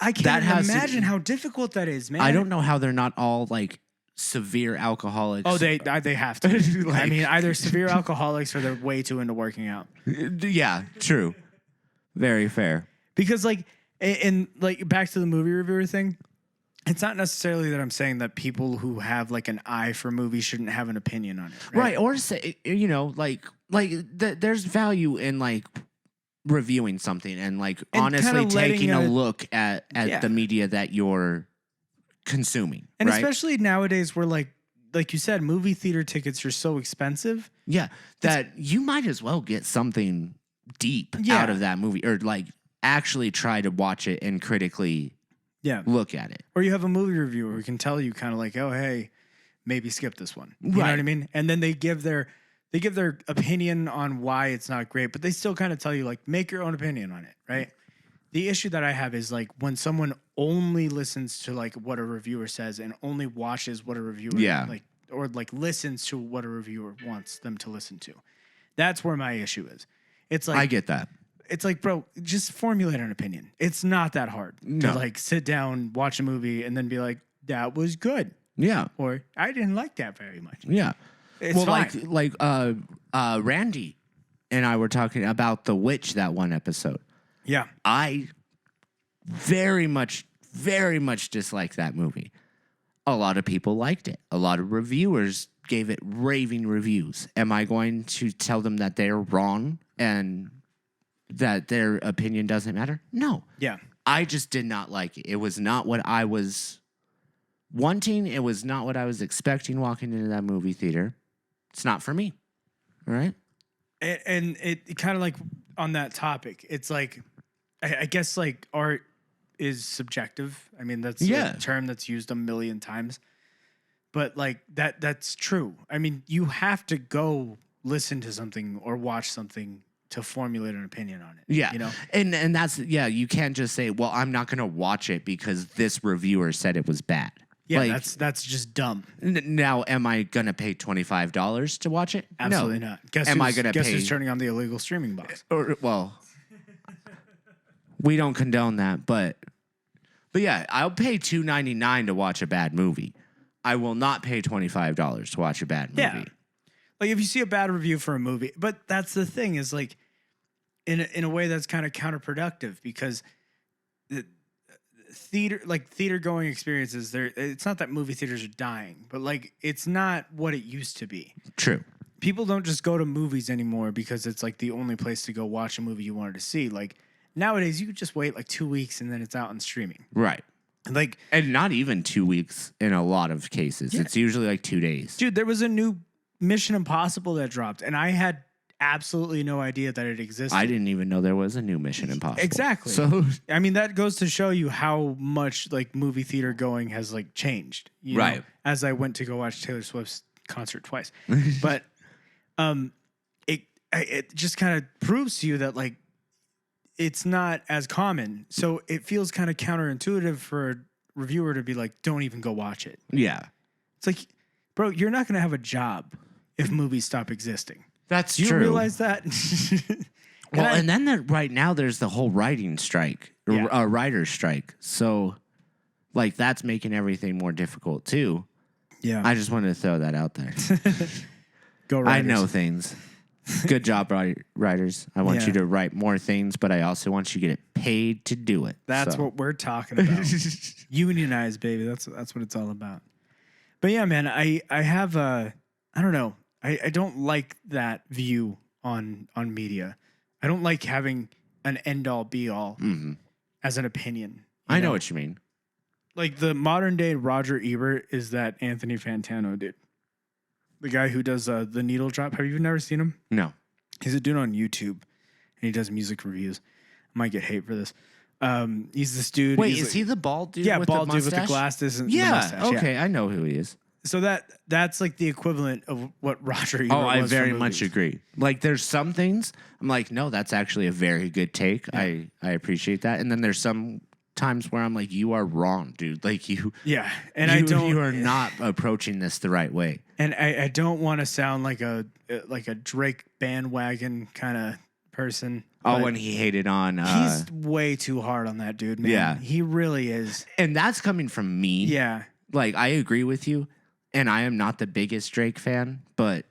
I can't imagine how difficult that is, man. I don't know how they're not all like severe alcoholics. Oh, they have to. Like, I mean, either severe alcoholics or they're way too into working out. Yeah, true. Very fair. Because like, and like back to the movie reviewer thing, it's not necessarily that I'm saying that people who have like an eye for movies shouldn't have an opinion on it. Right. Or say, you know, there's value in like reviewing something and like and honestly taking a look at the media that you're consuming. And right? especially nowadays where like you said, movie theater tickets are so expensive. Yeah. That you might as well get something deep out of that movie, or like actually try to watch it and critically look at it. Or you have a movie reviewer who can tell you kind of like, oh, hey, maybe skip this one. You know what I mean? And then they give their opinion on why it's not great, but they still kind of tell you, like, make your own opinion on it, right? The issue that I have is, like, when someone only listens to, like, what a reviewer says and only watches what a reviewer, or listens to what a reviewer wants them to listen to. That's where my issue is. It's like, I get that. It's like, bro, just formulate an opinion. It's not that hard to, like, sit down, watch a movie, and then be like, that was good. Yeah. Or, I didn't like that very much. Yeah. It's fine. like Randy and I were talking about The Witch, that one episode. Yeah. I very much disliked that movie. A lot of people liked it. A lot of reviewers gave it raving reviews. Am I going to tell them that they're wrong and that their opinion doesn't matter? No. Yeah. I just did not like it. It was not what I was wanting. It was not what I was expecting walking into that movie theater. It's not for me. All right. And it kind of like on that topic, it's like, I guess like art is subjective. I mean, that's a term that's used a million times, but like that's true. I mean, you have to go listen to something or watch something to formulate an opinion on it. Yeah. You know? And that's, you can't just say, well, I'm not going to watch it because this reviewer said it was bad. Yeah, like, that's just dumb. Now, am I going to pay $25 to watch it? Absolutely no. not. Guess who's turning on the illegal streaming box? Well, we don't condone that, but yeah, I'll pay $2.99 to watch a bad movie. I will not pay $25 to watch a bad movie. Yeah. Like if you see a bad review for a movie, but that's the thing is like in a way that's kind of counterproductive because the theater going experiences it's not that movie theaters are dying, but like it's not what it used to be. True. People don't just go to movies anymore because it's like the only place to go watch a movie you wanted to see. Like nowadays you could just wait like 2 weeks and then it's out on streaming. Right. Like, and not even 2 weeks in a lot of cases. Yeah. It's usually like 2 days. Dude, there was a new Mission Impossible that dropped, and I had absolutely no idea that it existed. I didn't even know there was a new Mission Impossible. Exactly. So, I mean, that goes to show you how much like movie theater going has like changed. You right. know, as I went to go watch Taylor Swift's concert twice, but it just kind of proves to you that like it's not as common. So it feels kind of counterintuitive for a reviewer to be like, don't even go watch it. Yeah. It's like, bro, you're not going to have a job if movies stop existing. That's true. Do you realize that? And then right now there's the whole writing strike, writer's strike. So like that's making everything more difficult too. Yeah. I just wanted to throw that out there. Go writers. I know things. Good job, writers. I want you to write more things, but I also want you to get paid to do it. That's what we're talking about. Unionize, baby. That's what it's all about. But yeah, man, I have I don't know. I don't like that view on media. I don't like having an end all be all as an opinion. I know what you mean. Like the modern day Roger Ebert is that Anthony Fantano dude. The guy who does the needle drop. Have you never seen him? No. He's a dude on YouTube, and he does music reviews. I might get hate for this. He's this dude. Wait, is he the bald dude? Yeah, with bald the dude with the glasses and the mustache. Okay, I know who he is. So that's like the equivalent of what Roger Ebert was. I very for much movies. agree. Like there's some things I'm like, no, that's actually a very good take. Yeah. I appreciate that. And then there's some times where I'm like, you are wrong, dude. Like you. Yeah, and you are not approaching this the right way. And I don't want to sound like a Drake bandwagon kind of person. Oh, when he hated on. He's way too hard on that dude, man. Yeah, he really is. And that's coming from me. Yeah, like I agree with you. And I am not the biggest Drake fan, but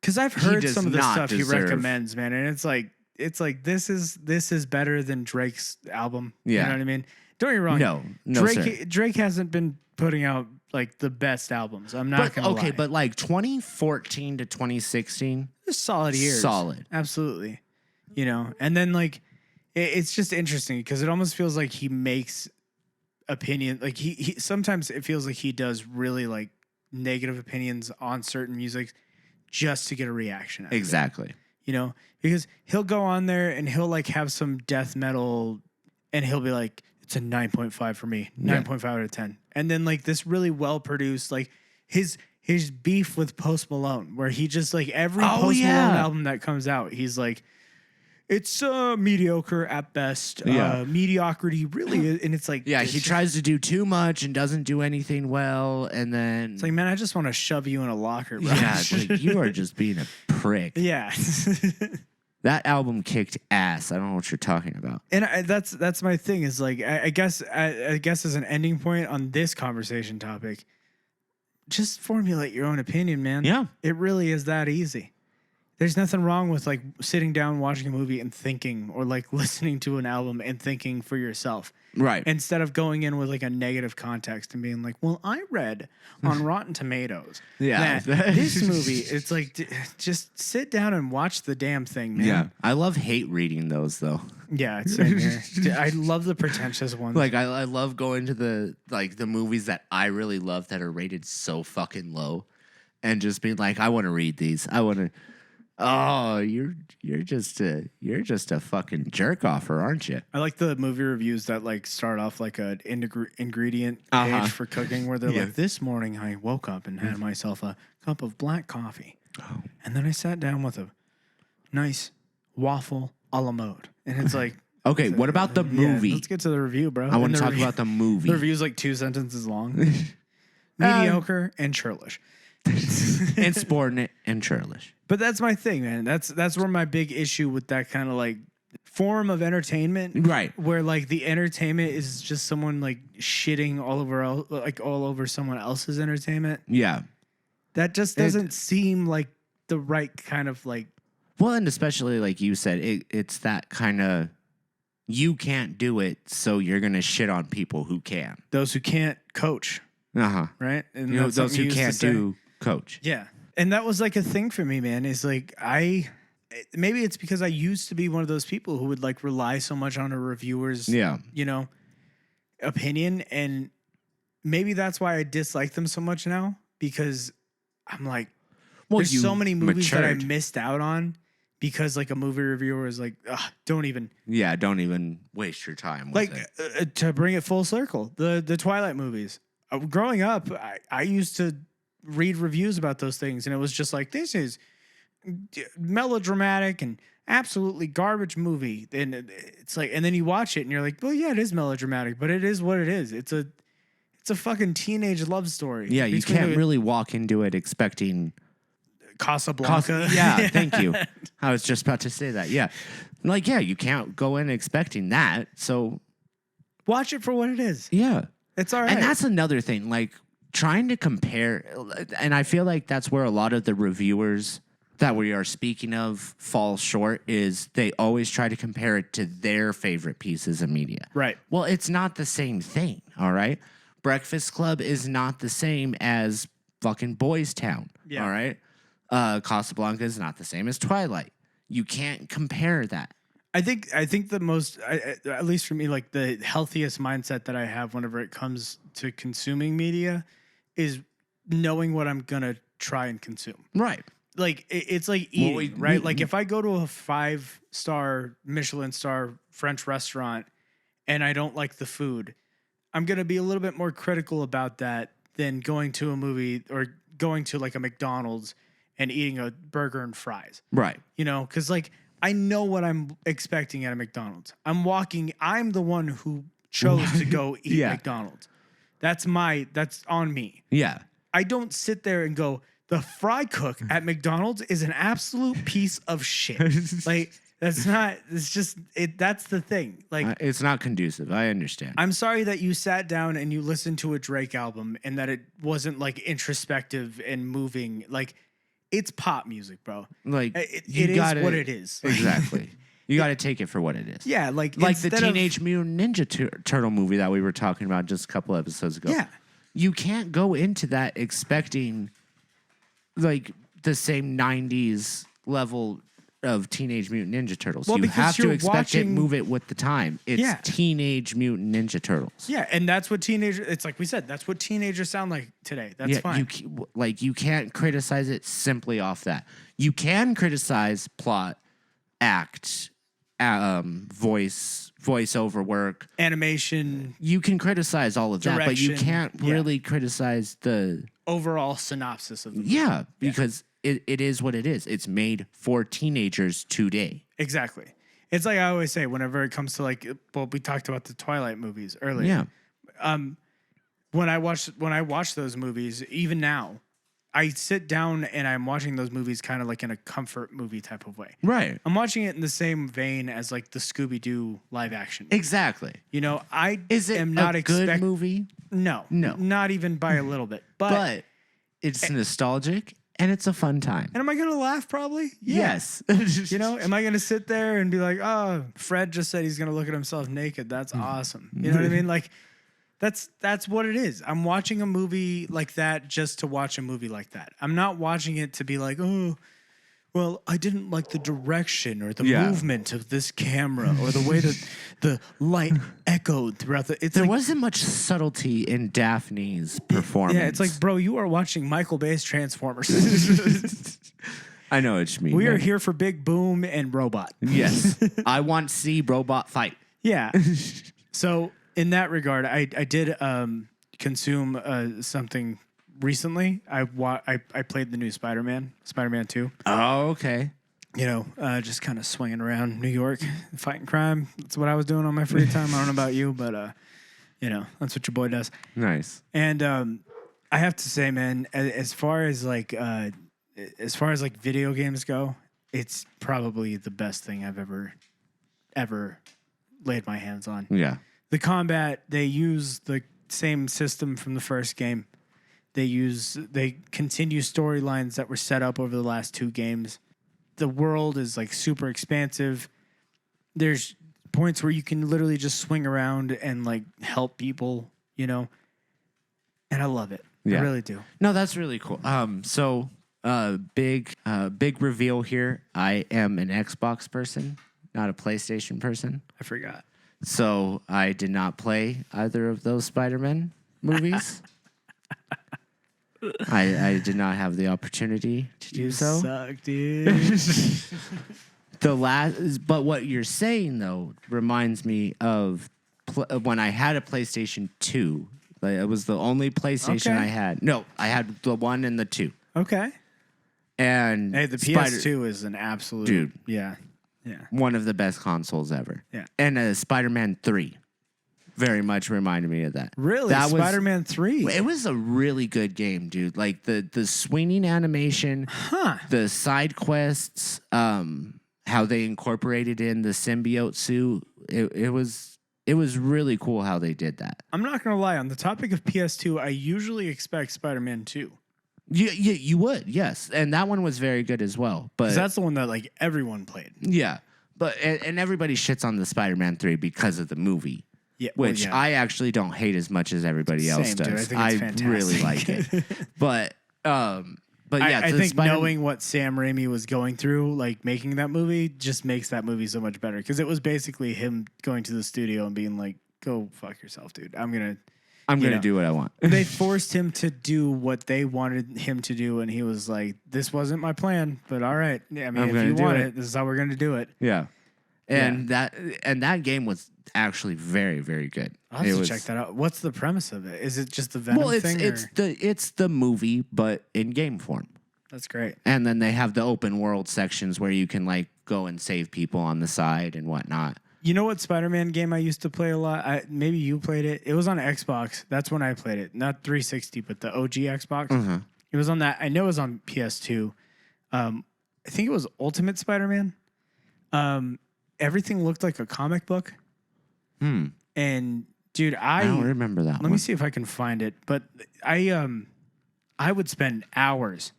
because I've heard some of the stuff he recommends, man, and it's like this is better than Drake's album. Yeah. You know what I mean? Don't get me wrong. No, Drake hasn't been putting out like the best albums. I'm not gonna lie. Okay, but like 2014 to 2016, solid years. Solid, absolutely. You know, and then like it's just interesting because it almost feels like he makes opinion like he sometimes it feels like he does really like negative opinions on certain music just to get a reaction out exactly of it, you know, because he'll go on there and he'll like have some death metal and he'll be like it's a 9.5 for me, 9.5 out of 10, and then like this really well produced like his beef with Post Malone where he just like every Post Malone album that comes out he's like it's mediocre at best. Mediocrity really is. And it's like... Yeah, he tries to do too much and doesn't do anything well, and then... It's like, man, I just want to shove you in a locker, bro. Yeah, it's like, you are just being a prick. Yeah. That album kicked ass. I don't know what you're talking about. And that's my thing is like, I guess as an ending point on this conversation topic, just formulate your own opinion, man. Yeah. It really is that easy. There's nothing wrong with like sitting down, watching a movie and thinking, or like listening to an album and thinking for yourself. Right. Instead of going in with like a negative context and being like, well, I read on Rotten Tomatoes that this movie, it's like, just sit down and watch the damn thing, man. Yeah. I love hate reading those though. Yeah, it's same here. I love the pretentious ones. Like I love going to the movies that I really love that are rated so fucking low and just being like, I want to read these. I want to. Oh, you're just a fucking jerk offer, aren't you? I like the movie reviews that like start off like an ingredient page for cooking, where they're like, "This morning I woke up and had myself a cup of black coffee, and then I sat down with a nice waffle a la mode." And it's like, okay, what about the movie? Let's get to the review, bro. I want to talk about the movie. The review's like 2 sentences long. Mediocre and churlish. Insubordinate and churlish. But that's my thing, man. That's where my big issue with that kind of like form of entertainment, Right. where like the entertainment is just someone like shitting all over someone else's entertainment. Yeah. That just doesn't seem like the right kind of like. Well, and especially like you said, it's that kind of you can't do it, so you're gonna shit on people who can. Those who can't coach, right? And You know, those who can't do coach. Yeah, and that was like a thing for me, man. Is like maybe it's because I used to be one of those people who would like rely so much on a reviewer's, opinion, and maybe that's why I dislike them so much now, because I'm like, there's so many movies that I missed out on because like a movie reviewer is like, don't even waste your time with like it. To bring it full circle, the Twilight movies. Growing up, I used to read reviews about those things, and it was just like, this is melodramatic and absolutely garbage movie. And it's like, and then you watch it and you're like, well, yeah, it is melodramatic, but it is what it is. It's a fucking teenage love story. Yeah, you can't really walk into it expecting Casablanca. Yeah, thank you. I was just about to say that. Yeah. Like, yeah, you can't go in expecting that. So watch it for what it is. Yeah. It's all right. And that's another thing, like trying to compare. And I feel like that's where a lot of the reviewers that we are speaking of fall short, is they always try to compare it to their favorite pieces of media. Right. Well, it's not the same thing. All right. Breakfast Club is not the same as fucking Boys Town. Yeah. All right. Casablanca is not the same as Twilight. You can't compare that. I think the most, at least for me, like the healthiest mindset that I have whenever it comes to consuming media is knowing what I'm gonna try and consume. Right. Like it's like eating, right? Like if I go to a 5-star Michelin star French restaurant and I don't like the food, I'm gonna be a little bit more critical about that than going to a movie or going to like a McDonald's and eating a burger and fries. Right. You know, because like I know what I'm expecting at a McDonald's. I'm the one who chose to go eat McDonald's. That's on me. Yeah. I don't sit there and go, the fry cook at McDonald's is an absolute piece of shit. Like that's the thing. Like it's not conducive. I understand. I'm sorry that you sat down and you listened to a Drake album and that it wasn't like introspective and moving. Like it's pop music, bro. Like it is what it is. Exactly. You got to take it for what it is. Yeah, like the Teenage Mutant Ninja Turtle movie that we were talking about just a couple episodes ago. Yeah. You can't go into that expecting like the same 90s level of Teenage Mutant Ninja Turtles. Well, you have to expect it, move it with the time. It's Yeah. Teenage Mutant Ninja Turtles. Yeah, and that's what it's like we said, that's what teenagers sound like today. That's fine. You can't criticize it simply off that. You can criticize plot, act, voiceover work, animation. You can criticize all of that, but you can't really criticize the overall synopsis of the movie. Yeah, because it is what it is. It's made for teenagers today. Exactly. It's like I always say whenever it comes to like, well, we talked about the Twilight movies earlier. Yeah. When I watch those movies, even now, I sit down and I'm watching those movies kind of like in a comfort movie type of way. Right. I'm watching it in the same vein as like the Scooby-Doo live action. Exactly. You know, Is it a good movie? No. Not even by a little bit. But it's nostalgic and it's a fun time. And am I going to laugh probably? Yeah. Yes. You know, am I going to sit there and be like, oh, Fred just said he's going to look at himself naked. That's awesome. You know what I mean? Like, that's what it is. I'm watching a movie like that just to watch a movie like that. I'm not watching it to be like, oh, well, I didn't like the direction or the movement of this camera or the way that the light echoed throughout the. There wasn't much subtlety in Daphne's performance. Yeah, it's like, bro, you are watching Michael Bay's Transformers. I know what you mean. We are here for Big Boom and Robot. Yes. I want to see Robot fight. Yeah. So in that regard, I did consume something recently. I played the new Spider-Man 2. Oh, okay. You know, just kind of swinging around New York, fighting crime. That's what I was doing on my free time. I don't know about you, but you know, that's what your boy does. Nice. And I have to say, man, as far as like video games go, it's probably the best thing I've ever ever laid my hands on. Yeah. The combat, they use the same system from the first game. They continue storylines that were set up over the last 2 games. The world is like super expansive. There's points where you can literally just swing around and like help people, you know. And I love it. Yeah. I really do. No, that's really cool. So big reveal here. I am an Xbox person, not a PlayStation person. I forgot. So I did not play either of those Spider-Man movies. I did not have the opportunity to do so. Suck, dude. But what you're saying though reminds me of when I had a PlayStation 2. Like, it was the only PlayStation I had. No, I had the 1 and the 2. Okay. And hey, the PS2 is an absolute dude. Yeah. One of the best consoles ever. Yeah. And Spider-Man 3 very much reminded me of that. Really? That Spider-Man 3? It was a really good game, dude. Like the swinging animation, the side quests, how they incorporated in the symbiote suit. It was really cool how they did that. I'm not going to lie. On the topic of PS2, I usually expect Spider-Man 2. You would, yes. And that one was very good as well. But that's the one that like everyone played. Yeah. But and everybody shits on the Spider-Man 3 because of the movie. Yeah, which I actually don't hate as much as everybody else does. Dude, I think it's fantastic. Really like it. But yeah, I think knowing what Sam Raimi was going through, like making that movie, just makes that movie so much better. Because it was basically him going to the studio and being like, "Go fuck yourself, dude. I'm gonna do what I want." They forced him to do what they wanted him to do, and he was like, "This wasn't my plan, but all right. I mean, if you want it, this is how we're gonna do it." Yeah. And that game was actually very, very good. I'll have to check that out. What's the premise of it? Is it just the Venom thing? It's the movie, but in game form. That's great. And then they have the open world sections where you can like go and save people on the side and whatnot. You know what Spider-Man game I used to play a lot? Maybe you played it. It was on Xbox. That's when I played it. Not 360, but the OG Xbox. Mm-hmm. It was on that. I know it was on PS2. I think it was Ultimate Spider-Man. Everything looked like a comic book. And dude, I don't remember that. Let me see if I can find it. But I would spend hours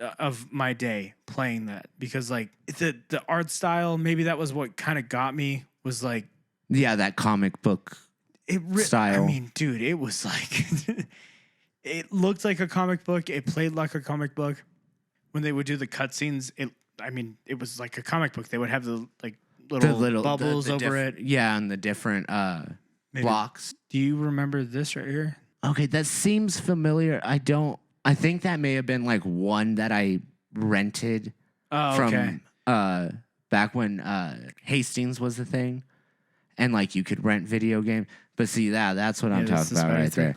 of my day playing that because like the art style, maybe that was what kind of got me, was like that comic book style. I mean, dude, it was like it looked like a comic book. It played like a comic book. When they would do the cutscenes, it was like a comic book. They would have the like little bubbles over it. Yeah, and the different blocks. Do you remember this right here? Okay, that seems familiar. I think that may have been like one that I rented from back when Hastings was the thing. And like you could rent video game. But see that's what I'm talking about right there.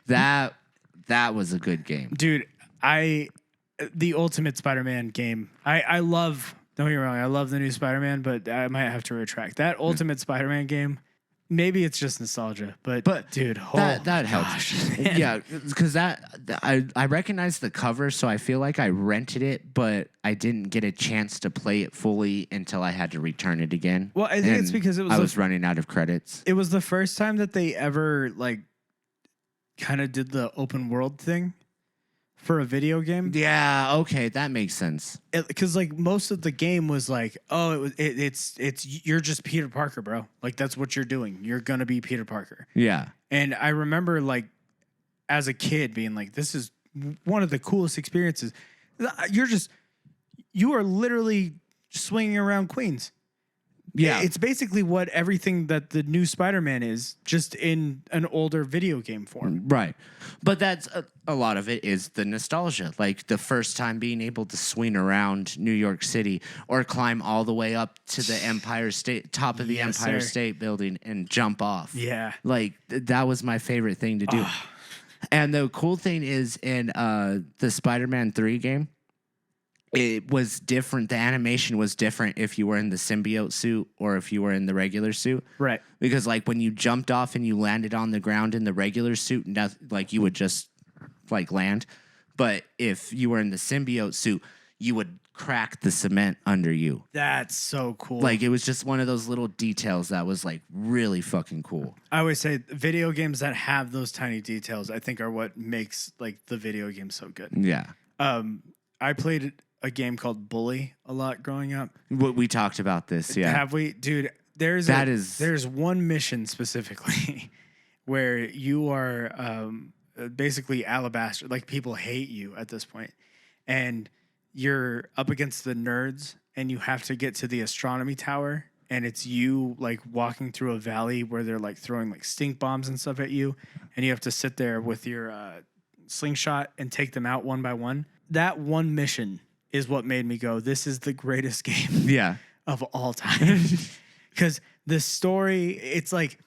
That was a good game. Dude, the Ultimate Spider-Man game. I love, don't get me wrong, I love the new Spider-Man, but I might have to retract. That Ultimate Spider-Man game, maybe it's just nostalgia, but dude, that helps. Yeah, because I recognized the cover, so I feel like I rented it, but I didn't get a chance to play it fully until I had to return it again. Well, I think it's because I was running out of credits. It was the first time that they ever like kind of did the open world thing for a video game. Yeah, okay, that makes sense. Because like most of the game was like, it's you're just Peter Parker, bro. Like that's what you're doing. You're gonna be Peter Parker. Yeah. And I remember like as a kid being like, this is one of the coolest experiences. You are literally swinging around Queens. Yeah. It's basically what everything that the new Spider-Man is, just in an older video game form. Right. But that's a lot of it is the nostalgia. Like the first time being able to swing around New York City or climb all the way up to the top of the Empire State Building and jump off. Yeah. Like that was my favorite thing to do. And the cool thing is in the Spider-Man 3 game, it was different. The animation was different if you were in the symbiote suit or if you were in the regular suit. Right. Because like when you jumped off and you landed on the ground in the regular suit, like you would just like land. But if you were in the symbiote suit, you would crack the cement under you. That's so cool. Like, it was just one of those little details that was like really fucking cool. I always say video games that have those tiny details, I think, are what makes like the video game so good. Yeah. I played a game called Bully a lot growing up. We talked about this, yeah. Have we? Dude, there's one mission specifically where you are basically alabaster. Like, people hate you at this point. And you're up against the nerds and you have to get to the astronomy tower. And it's you like walking through a valley where they're like throwing like stink bombs and stuff at you. And you have to sit there with your slingshot and take them out one by one. That one mission is what made me go, this is the greatest game of all time. Because the story, it's like,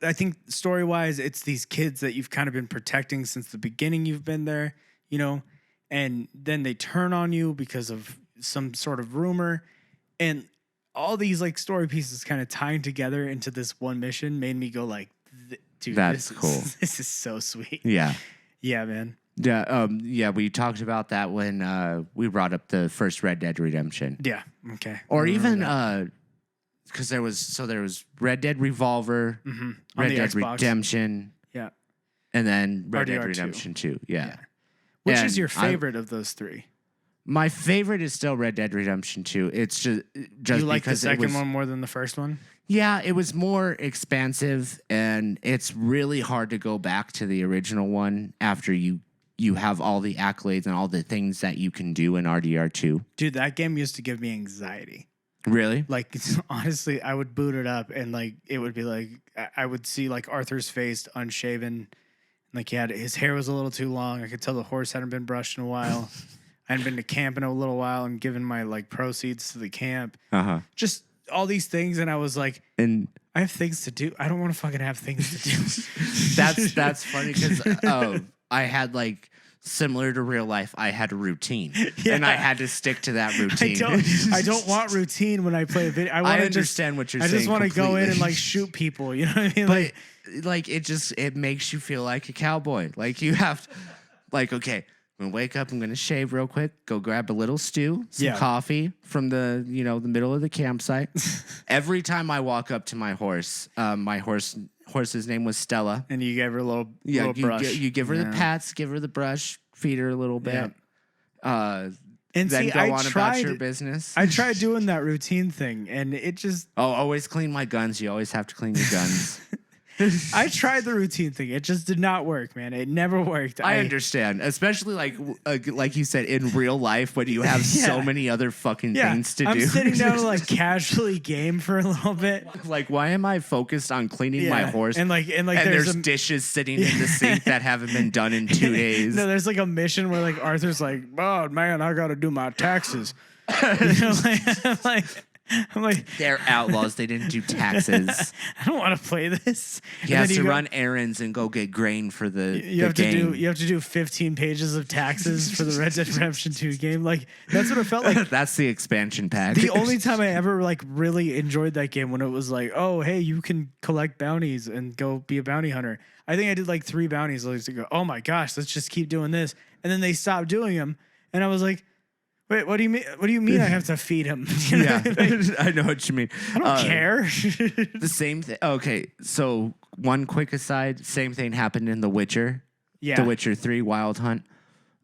I think story-wise, it's these kids that you've kind of been protecting since the beginning you've been there, you know, and then they turn on you because of some sort of rumor. And all these like story pieces kind of tying together into this one mission made me go like, dude, that's cool. This is so sweet. Yeah. Yeah, man. Yeah, we talked about that when we brought up the first Red Dead Redemption. Yeah, okay. Or even because there was Red Dead Revolver, Red Dead Xbox. Redemption, Yeah, and then Red Dead RDR2. Redemption 2. Yeah. Which And is your favorite of those three? My favorite is still Red Dead Redemption 2. It's just You like the because second one more than the first one? Yeah, it was more expansive, and it's really hard to go back to the original one after you have all the accolades and all the things that you can do in RDR2. Dude, that game used to give me anxiety. Really? Like, honestly, I would boot it up and like it would be like I would see like Arthur's face unshaven. Like, his hair was a little too long. I could tell the horse hadn't been brushed in a while. I hadn't been to camp in a little while and given my like proceeds to the camp. Just all these things, and I was like, and I have things to do. I don't want to fucking have things to do. that's funny because I had like similar to real life. I had a routine, and I had to stick to that routine. I don't want routine when I play a video. I understand what you're saying. I just want to go in and completely. like shoot people. You know what I mean? But like it makes you feel like a cowboy. Like you have to, like, okay, I'm gonna wake up, I'm gonna shave real quick, go grab a little stew, some coffee from the the middle of the campsite. Every time I walk up to my horse's name was Stella. And you gave her a little brush. You give her the pats, give her the brush, feed her a little bit. And then see, go on about your business. I tried doing that routine thing, and it just... always clean my guns. You always have to clean your guns. I tried the routine thing. It just did not work, man. It never worked. I understand, especially like you said, in real life when you have so many other fucking things to do. I'm sitting down to like casually game for a little bit. Like, why am I focused on cleaning my horse? And there's dishes sitting in the sink that haven't been done in 2 days. No, there's like a mission where like Arthur's like, oh man, I got to do my taxes. I'm like, they're outlaws. They didn't do taxes. I don't want to play this. He has to run errands and go get grain for the game. You have to do 15 pages of taxes for the Red Dead Redemption 2 game. Like, that's what it felt like. That's the expansion pack. The only time I ever like really enjoyed that game when it was like, oh hey, you can collect bounties and go be a bounty hunter. I think I did like 3 bounties. I used to go, oh my gosh, let's just keep doing this. And then they stopped doing them, and I was like, wait, what do you mean? What do you mean I have to feed him? Yeah, I know what you mean. I don't care. The same thing. Okay, so one quick aside. Same thing happened in The Witcher. Yeah. The Witcher 3 Wild Hunt.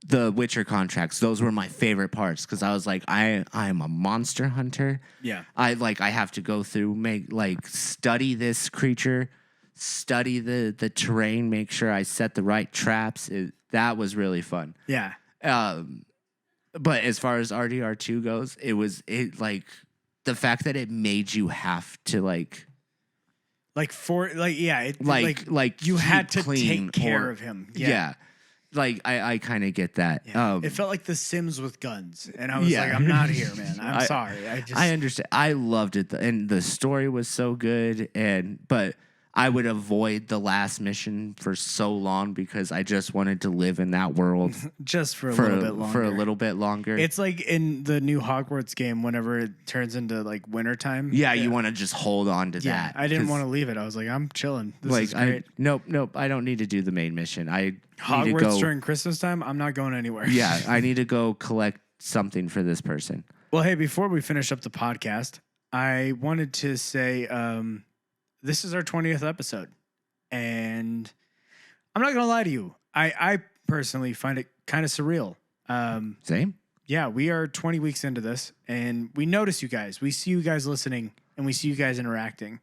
The Witcher contracts. Those were my favorite parts because I was like, I am a monster hunter. Yeah. I have to go through, study this creature, study the terrain, make sure I set the right traps. That was really fun. Yeah. But as far as RDR2 goes, the fact that it made you have to you had to take care of him. Yeah. Like I kind of get that. Yeah. It felt like The Sims with guns, and I was like, I'm not here, man. I'm sorry. I understand. I loved it, and the story was so good, but I would avoid the last mission for so long because I just wanted to live in that world just for a little bit longer. For a little bit longer. It's like in the new Hogwarts game, whenever it turns into like wintertime. Yeah, you want to just hold on to that. I didn't want to leave it. I was like, I'm chilling. This is great. Nope. I don't need to do the main mission. Hogwarts during Christmas time, I'm not going anywhere. Yeah, I need to go collect something for this person. Well, hey, before we finish up the podcast, I wanted to say this is our 20th episode. And I'm not going to lie to you. I personally find it kind of surreal. Same. Yeah, we are 20 weeks into this, and we notice you guys. We see you guys listening, and we see you guys interacting.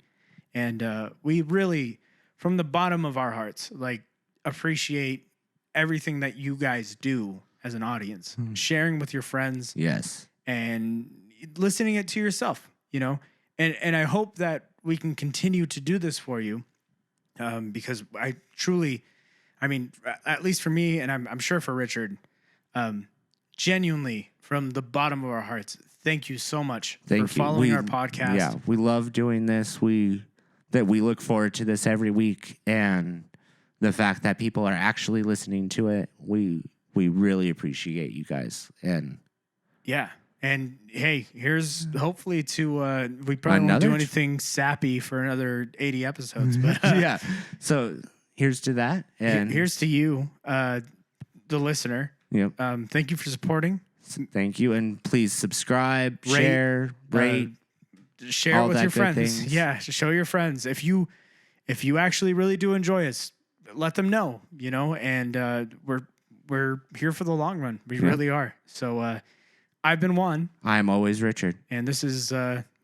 And we really, from the bottom of our hearts, like, appreciate everything that you guys do as an audience, sharing with your friends. Yes. And listening it to yourself, you know? And I hope that we can continue to do this for you because I truly, I mean, at least for me, and I'm sure for Richard, genuinely, from the bottom of our hearts, thank you so much for following our podcast. Yeah, we love doing this. We look forward to this every week, and the fact that people are actually listening to it, we really appreciate you guys. And yeah, and hey, here's hopefully to we probably won't do anything sappy for another 80 episodes, but yeah. So here's to that, and here's to you, the listener. Yep. Thank you for supporting. Thank you, and please subscribe, share, rate, share it with your friends. Things. Yeah, show your friends. If you actually really do enjoy us, let them know. You know, and we're here for the long run. We really are. So I've been Juan. I'm always Richard, and this is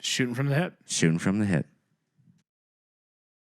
Shootin' from the Hip. Shootin' from the Hip.